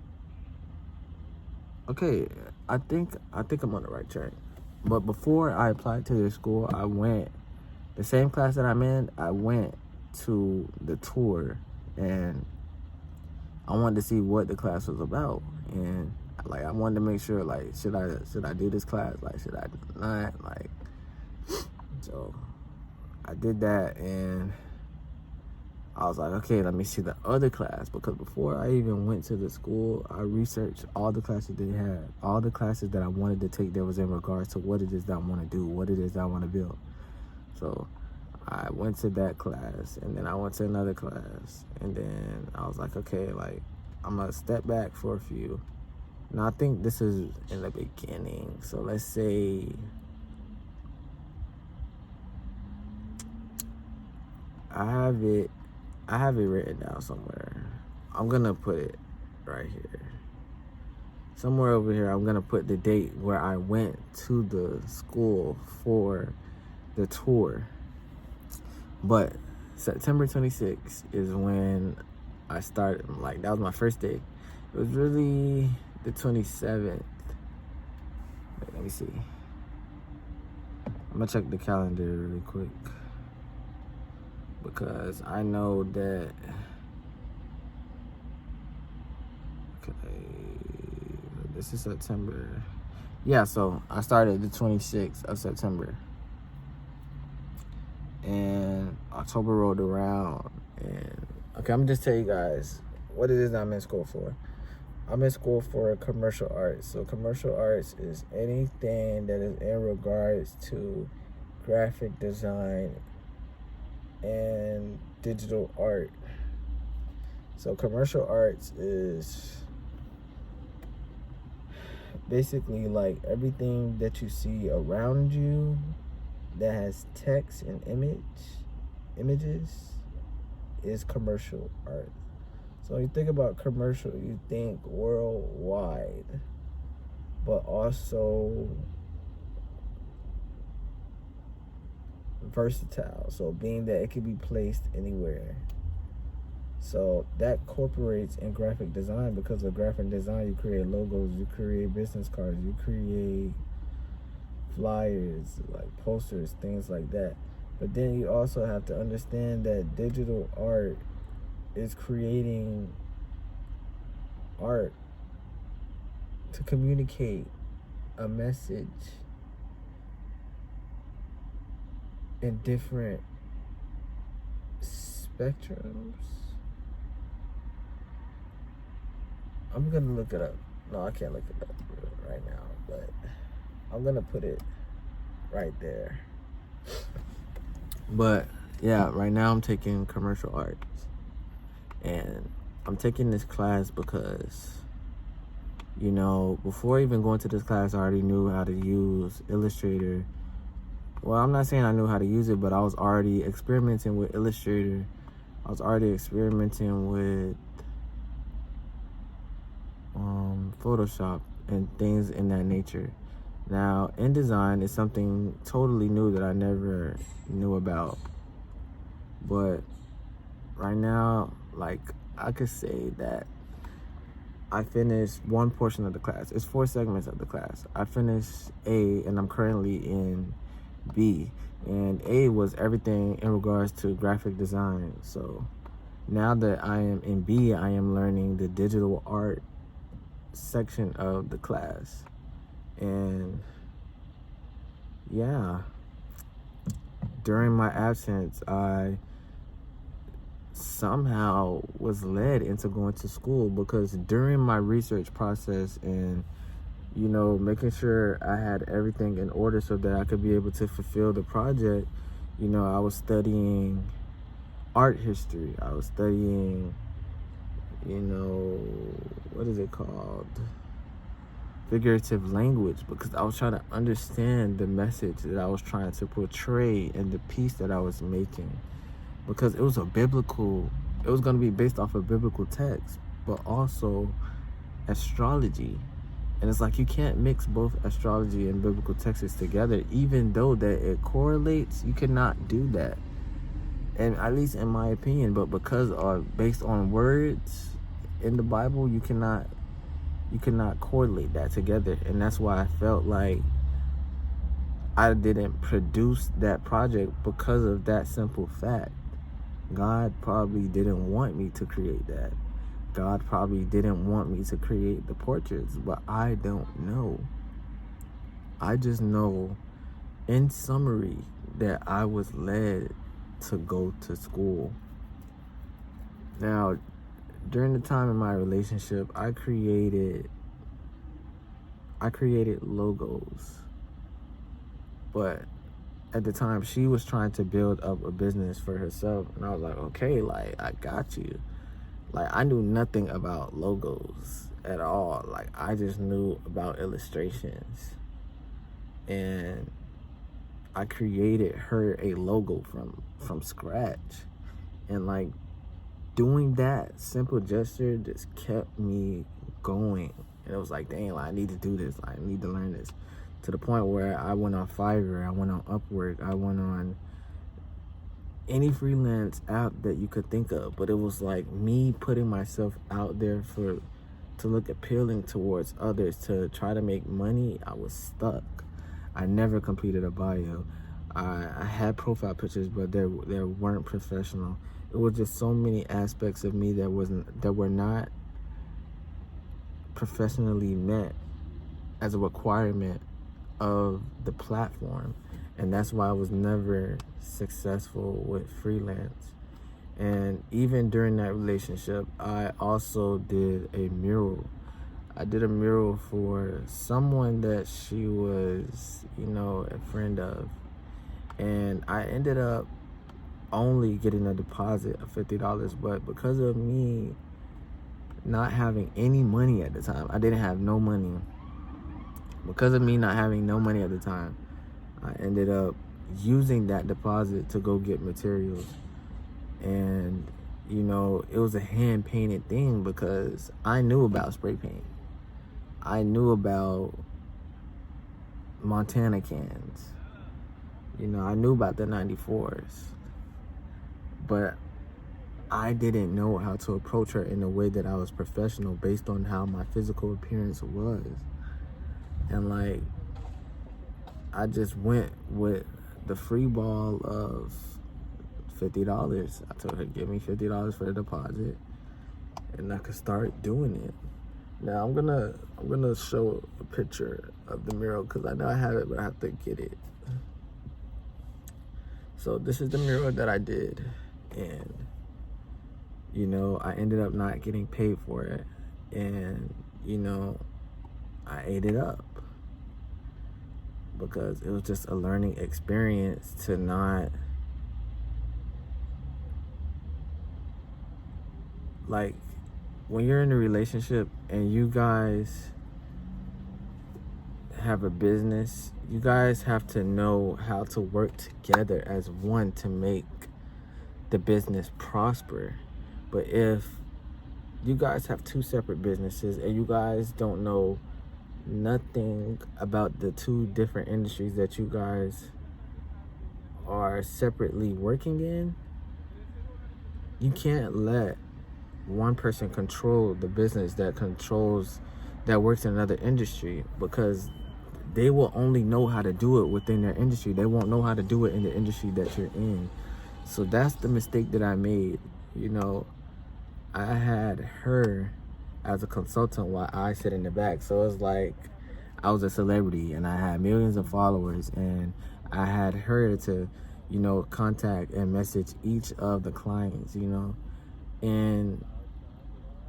Okay, I think I'm on the right track. But before I applied to this school, I went, the same class that I'm in, I went to the tour, and I wanted to see what the class was about. And like, I wanted to make sure, like, should I do this class? Like, should I not? Like, so I did that, and I was like, okay, let me see the other class, because before I even went to the school, I researched all the classes they had, all the classes that I wanted to take that was in regards to what it is that I want to do, what it is that I want to build. So I went to that class, and then I went to another class, and then I was like, okay, like, I'm gonna step back for a few. Now I think this is in the beginning, so let's say I have it written down somewhere. I'm gonna put it right here. Somewhere over here, I'm gonna put the date where I went to the school for the tour. But September 26th is when I started. Like, that was my first day. It was really the 27th. Wait, let me see. I'm gonna check the calendar really quick, because I know that, okay, this is September. Yeah, so I started the 26th of September. And October rolled around, and okay, I'm just tell you guys what it is I'm in school for. I'm in school for commercial arts. So commercial arts is anything that is in regards to graphic design and digital art. So commercial arts is basically like everything that you see around you that has text and images is commercial art. So when you think about commercial, you think worldwide, but also versatile. So being that it can be placed anywhere. So that incorporates in graphic design, because of graphic design, you create logos, you create business cards, you create flyers, like posters, things like that. But then you also have to understand that digital art is creating art to communicate a message in different spectrums. I'm gonna look it up. No, I can't look it up right now, but I'm gonna put it right there. But yeah, right now I'm taking commercial arts, and I'm taking this class because, you know, before even going to this class, I already knew how to use Illustrator. Well, I'm not saying I knew how to use it, but I was already experimenting with Illustrator. I was already experimenting with Photoshop and things in that nature. Now, InDesign is something totally new that I never knew about. But right now, like, I could say that I finished one portion of the class. It's 4 segments of the class. I finished A, and I'm currently in B. And A was everything in regards to graphic design. So now that I am in B, I am learning the digital art section of the class. And yeah, during my absence, I somehow was led into going to school, because during my research process and, you know, making sure I had everything in order so that I could be able to fulfill the project, you know, I was studying art history. I was studying, you know, what is it called? Figurative language, because I was trying to understand the message that I was trying to portray in the piece that I was making, because it was going to be based off of biblical text, but also astrology. And it's like, you can't mix both astrology and biblical texts together, even though that it correlates. You cannot do that, and at least in my opinion. But because based on words in the Bible, you cannot correlate that together. And that's why I felt like I didn't produce that project, because of that simple fact. God probably didn't want me to create that. God probably didn't want me to create the portraits, but I don't know. I just know, in summary, that I was led to go to school. Now, during the time in my relationship, I created logos, but at the time she was trying to build up a business for herself, and I was like, okay, like, I got you. Like, I knew nothing about logos at all. Like, I just knew about illustrations, and I created her a logo from scratch. And like, doing that simple gesture just kept me going. And it was like, dang, like, I need to do this. Like, I need to learn this. To the point where I went on Fiverr, I went on Upwork, I went on any freelance app that you could think of. But it was like me putting myself out there to look appealing towards others, to try to make money. I was stuck. I never completed a bio. I had profile pictures, but they weren't professional. It was just so many aspects of me that were not professionally met as a requirement of the platform. And that's why I was never successful with freelance. And even during that relationship, I also did a mural. I did a mural for someone that she was, a friend of. And I ended up only getting a deposit of $50, but because of me not having any money at the time, I didn't have no money. Because of me not having no money at the time, I ended up using that deposit to go get materials. And, it was a hand-painted thing because I knew about spray paint. I knew about Montana cans. I knew about the 94s. But I didn't know how to approach her in a way that I was professional based on how my physical appearance was. And like, I just went with the free ball of $50. I told her, give me $50 for the deposit, and I could start doing it. Now I'm gonna show a picture of the mural because I know I have it, but I have to get it. So this is the mural that I did, and I ended up not getting paid for it, and I ate it up because it was just a learning experience to not, like, when you're in a relationship and you guys have a business, you guys have to know how to work together as one to make the business prosper. But if you guys have two separate businesses and you guys don't know nothing about the two different industries that you guys are separately working in, you can't let one person control the business that works in another industry, because they will only know how to do it within their industry. They won't know how to do it in the industry that you're in. So that's the mistake that I made. I had her as a consultant while I sit in the back. So it's like I was a celebrity and I had millions of followers, and I had her to, contact and message each of the clients, And,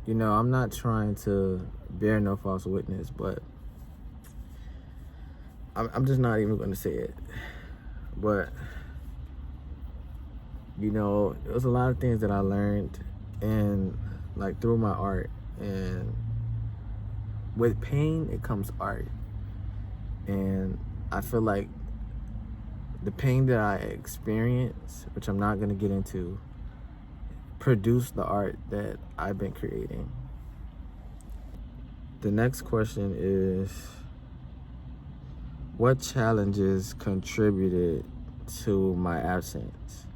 I'm not trying to bear no false witness, but I'm just not even going to say it. But, it was a lot of things that I learned, and like through my art. And with pain, it comes art. And I feel like the pain that I experienced, which I'm not going to get into, produced the art that I've been creating. The next question is, what challenges contributed to my absence,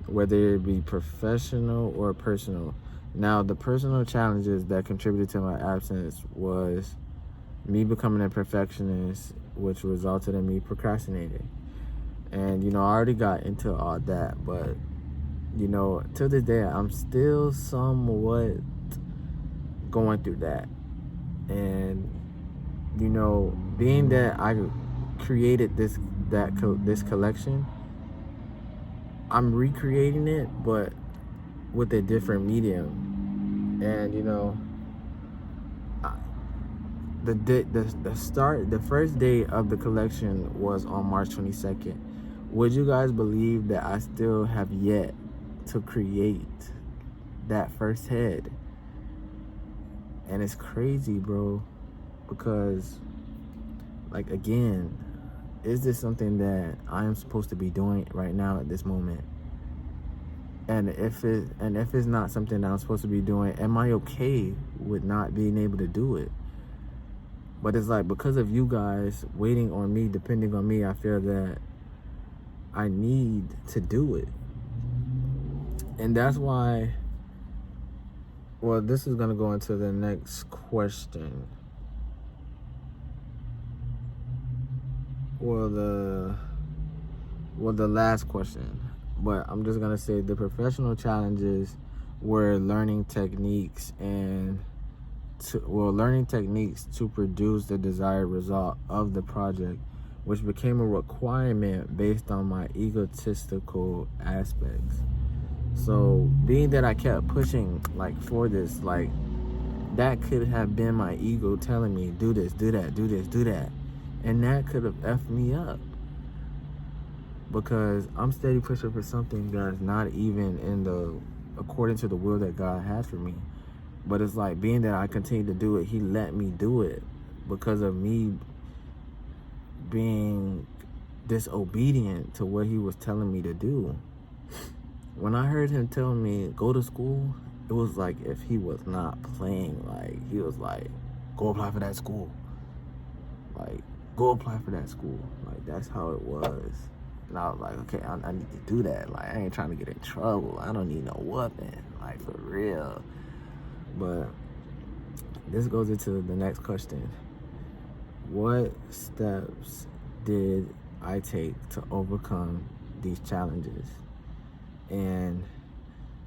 whether it be professional or personal? Now, the personal challenges that contributed to my absence was me becoming a perfectionist, which resulted in me procrastinating. And, I already got into all that, but, to this day, I'm still somewhat going through that. And, being that I created this collection, I'm recreating it, but with a different medium. And you know, the first day of the collection was on March 22nd. Would you guys believe that I still have yet to create that first head? And it's crazy, bro, because, like, again, is this something that I am supposed to be doing right now at this moment? And if it's not something that I'm supposed to be doing, am I okay with not being able to do it? But it's like, because of you guys waiting on me, depending on me, I feel that I need to do it. And that's why, well, this is gonna go into the next question. Well, the last question. But I'm just gonna say the professional challenges were learning techniques to produce the desired result of the project, which became a requirement based on my egotistical aspects. So being that I kept pushing like for this, like that could have been my ego telling me, do this, do that, do this, do that. And that could have effed me up. Because I'm steady pushing for something that's not even according to the will that God has for me. But it's like, being that I continue to do it, he let me do it because of me being disobedient to what he was telling me to do. When I heard him tell me, go to school, it was like if he was not playing. Like, he was like, go apply for that school. Like, go apply for that school. Like, that's how it was. And I was like, okay, I need to do that. Like, I ain't trying to get in trouble. I don't need no weapon. Like, for real. But this goes into the next question. What steps did I take to overcome these challenges? And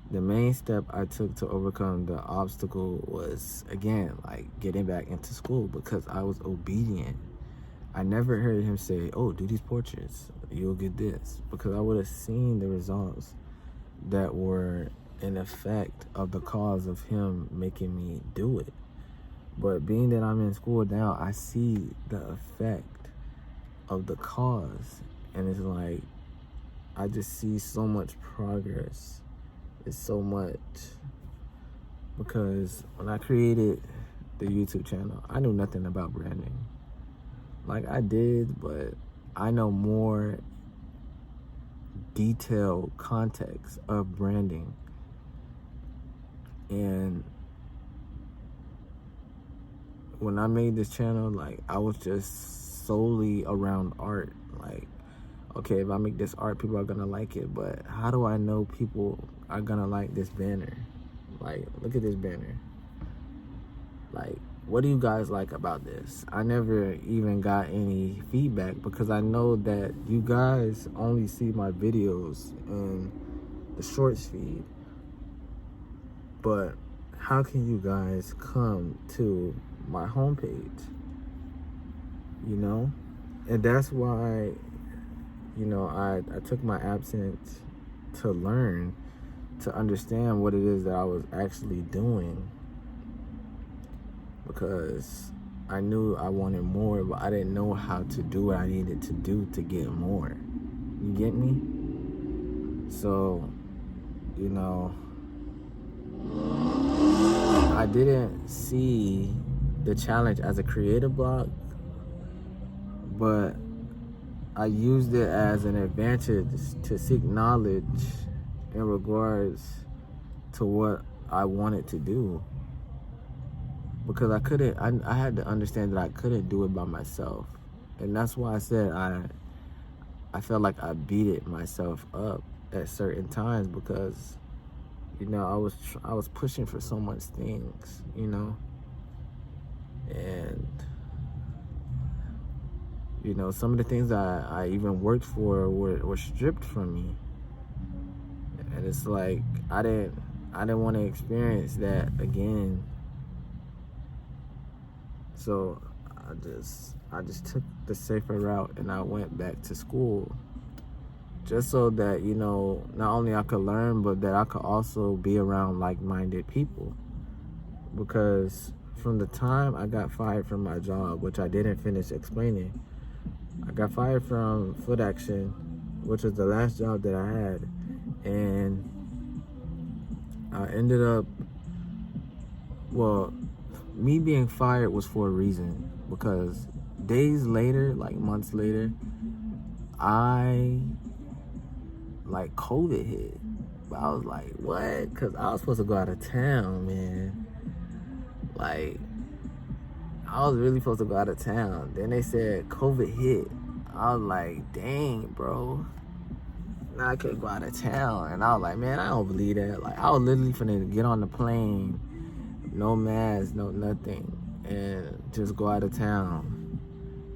the main step I took to overcome the obstacle was, again, like getting back into school, because I was obedient. I never heard him say, oh, do these portraits, you'll get this, because I would have seen the results that were an effect of the cause of him making me do it. But being that I'm in school now, I see the effect of the cause, and it's like, I just see so much progress. It's so much, because when I created the YouTube channel, I knew nothing about branding. Like, I did, but I know more detailed context of branding. And when I made this channel, like, I was just solely around art. Like, okay, if I make this art, people are gonna like it, but how do I know people are gonna like this banner? Like, look at this banner. Like, what do you guys like about this? I never even got any feedback, because I know that you guys only see my videos in the shorts feed. But how can you guys come to my homepage? You know? And that's why, you know, I took my absence to learn, to understand what it is that I was actually doing. Because I knew I wanted more, but I didn't know how to do what I needed to do to get more. You get me? So, you know, I didn't see the challenge as a creative block, but I used it as an advantage to seek knowledge in regards to what I wanted to do. Because I had to understand that I couldn't do it by myself. And that's why I said I felt like I beat it myself up at certain times, because, you know, I was pushing for so much things, you know. And, you know, some of the things I even worked for were stripped from me. And it's like, I didn't want to experience that again. So I just took the safer route, and I went back to school just so that, you know, not only I could learn, but that I could also be around like-minded people. Because from the time I got fired from my job, which I didn't finish explaining, I got fired from Foot Action, which was the last job that I had, and I ended up, well, me being fired was for a reason, because days later, like months later, like COVID hit. But I was like, what? Because I was supposed to go out of town, man. Like, I was really supposed to go out of town. Then they said COVID hit. I was like, dang, bro. Now I can't go out of town. And I was like, man, I don't believe that. Like, I was literally finna get on the plane, no mask, no nothing, and just go out of town.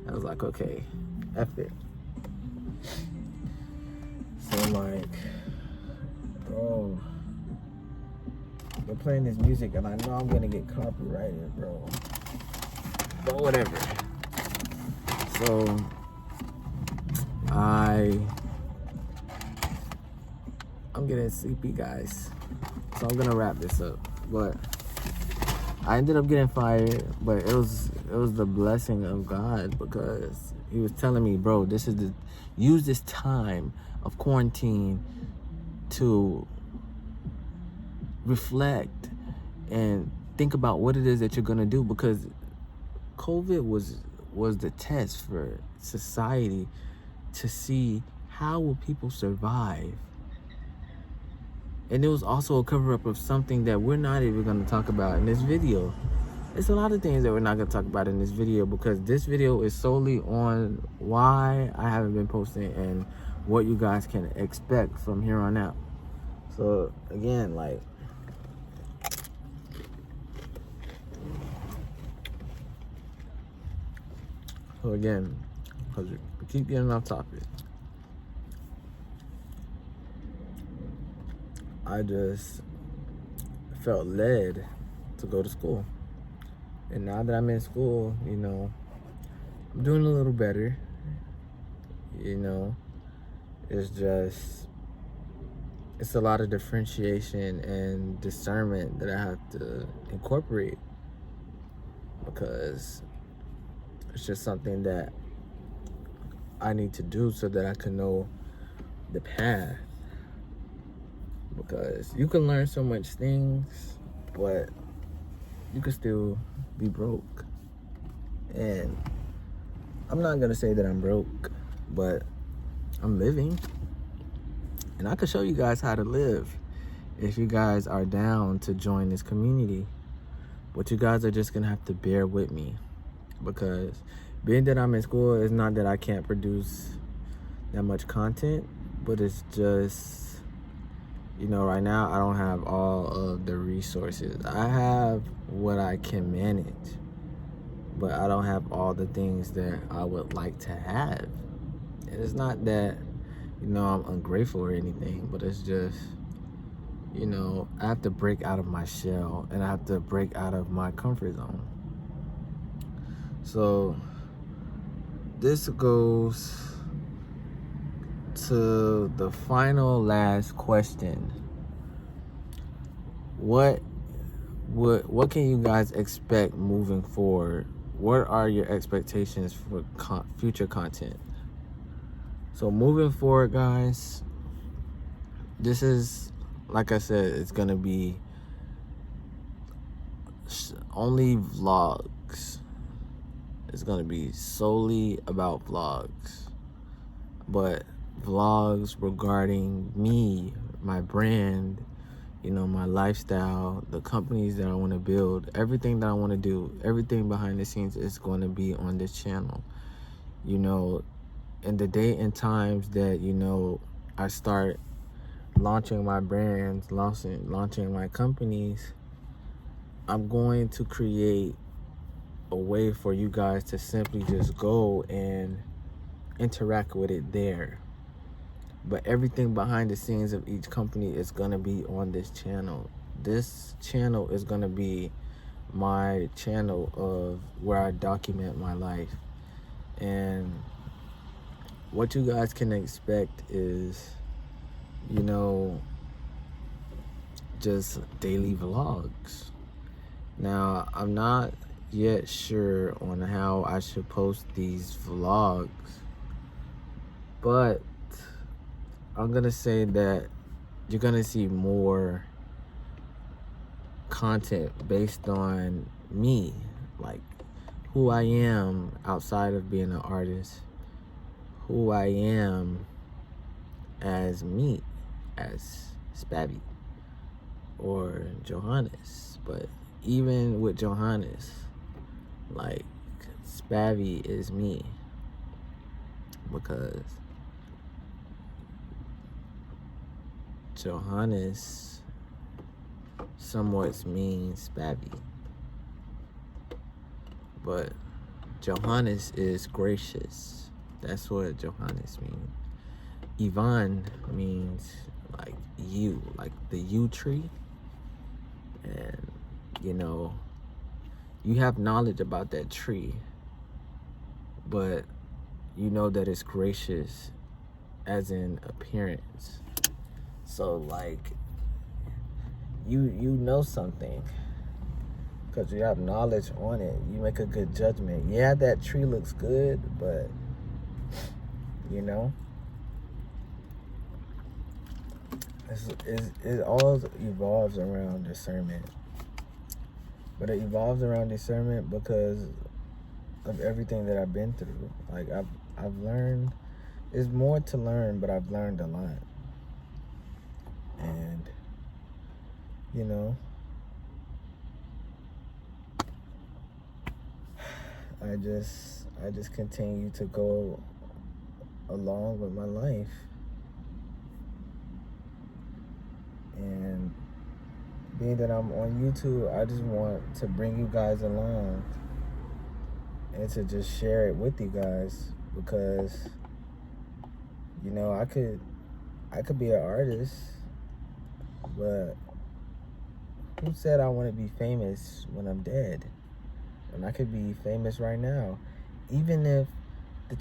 I was like, okay, F it. So, like, bro, they're playing this music, and I know I'm gonna get copyrighted, bro. But whatever. So, I'm getting sleepy, guys. So I'm gonna wrap this up. But I ended up getting fired, but it was the blessing of God, because he was telling me, bro, use this time of quarantine to reflect and think about what it is that you're gonna do, because COVID was the test for society to see how will people survive. And it was also a cover-up of something that we're not even going to talk about in this video. It's a lot of things that we're not going to talk about in this video, because this video is solely on why I haven't been posting and what you guys can expect from here on out. So, again, like, because we keep getting off topic, I just felt led to go to school. And now that I'm in school, you know, I'm doing a little better. You know, it's a lot of differentiation and discernment that I have to incorporate, because it's just something that I need to do so that I can know the path. Because you can learn so much things, but you can still be broke. And I'm not gonna say that I'm broke, but I'm living. And I can show you guys how to live if you guys are down to join this community. But you guys are just gonna have to bear with me, because being that I'm in school is not that I can't produce that much content, but it's just, you know, right now I don't have all of the resources. I have what I can manage, but I don't have all the things that I would like to have. And it's not that, you know, I'm ungrateful or anything, but it's just, you know, I have to break out of my shell, and I have to break out of my comfort zone. So this goes to the final last question. What can you guys expect moving forward? What are your expectations for future content? So moving forward, guys, this is, like I said, it's gonna be only vlogs. It's gonna be solely about vlogs, but vlogs regarding me, my brand, you know, my lifestyle, the companies that I want to build, everything that I want to do, everything behind the scenes is going to be on this channel. You know, in the day and times that, you know, I start launching my brands, launching my companies, I'm going to create a way for you guys to simply just go and interact with it there. But everything behind the scenes of each company is going to be on this channel. This channel is going to be my channel of where I document my life. And what you guys can expect is, you know, just daily vlogs. Now, I'm not yet sure on how I should post these vlogs, but I'm gonna say that you're gonna see more content based on me, like who I am outside of being an artist, who I am as me, as Spabby or Johannes. But even with Johannes, like, Spabby is me, because Johannes somewhat means Spabby, but Johannes is gracious. That's what Johannes means. Yvonne means like you, like the yew tree. And, you know, you have knowledge about that tree, but you know that it's gracious as in appearance. So, like, you know something because you have knowledge on it. You make a good judgment. Yeah, that tree looks good, but, you know, it all evolves around discernment. But it evolves around discernment because of everything that I've been through. Like, I've learned, there's more to learn, but I've learned a lot. And, you know, I just continue to go along with my life. And being that I'm on YouTube, I just want to bring you guys along and to just share it with you guys, because, you know, I could be an artist, but who said I want to be famous when I'm dead? And I could be famous right now. Even if the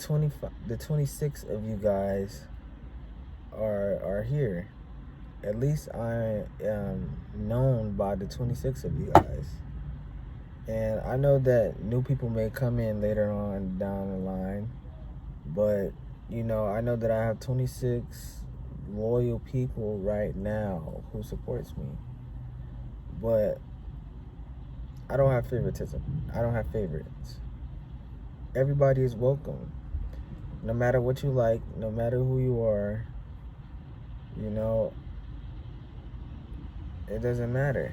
26 of you guys are here, at least I am known by the 26 of you guys. And I know that new people may come in later on down the line, but, you know, I know that I have 26 loyal people right now who supports me. But I don't have favoritism. I don't have favorites. Everybody is welcome. No matter what you like, no matter who you are, you know, it doesn't matter.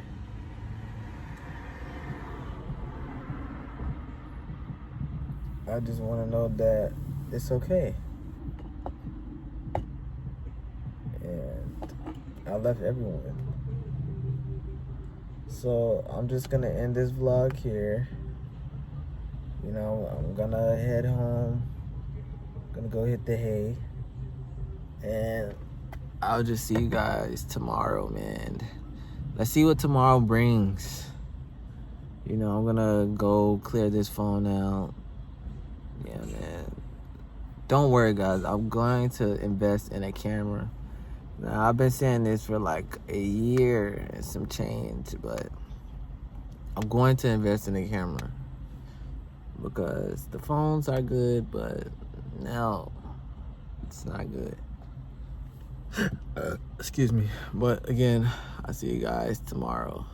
I just want to know that it's okay. And I love everyone. So I'm just going to end this vlog here. You know, I'm going to head home. Going to go hit the hay. And I'll just see you guys tomorrow, man. Let's see what tomorrow brings. You know, I'm gonna go clear this phone out. Yeah, man. Don't worry, guys. I'm going to invest in a camera. Now, I've been saying this for like a year and some change, but I'm going to invest in a camera because the phones are good, but now it's not good. Excuse me. But again, I'll see you guys tomorrow.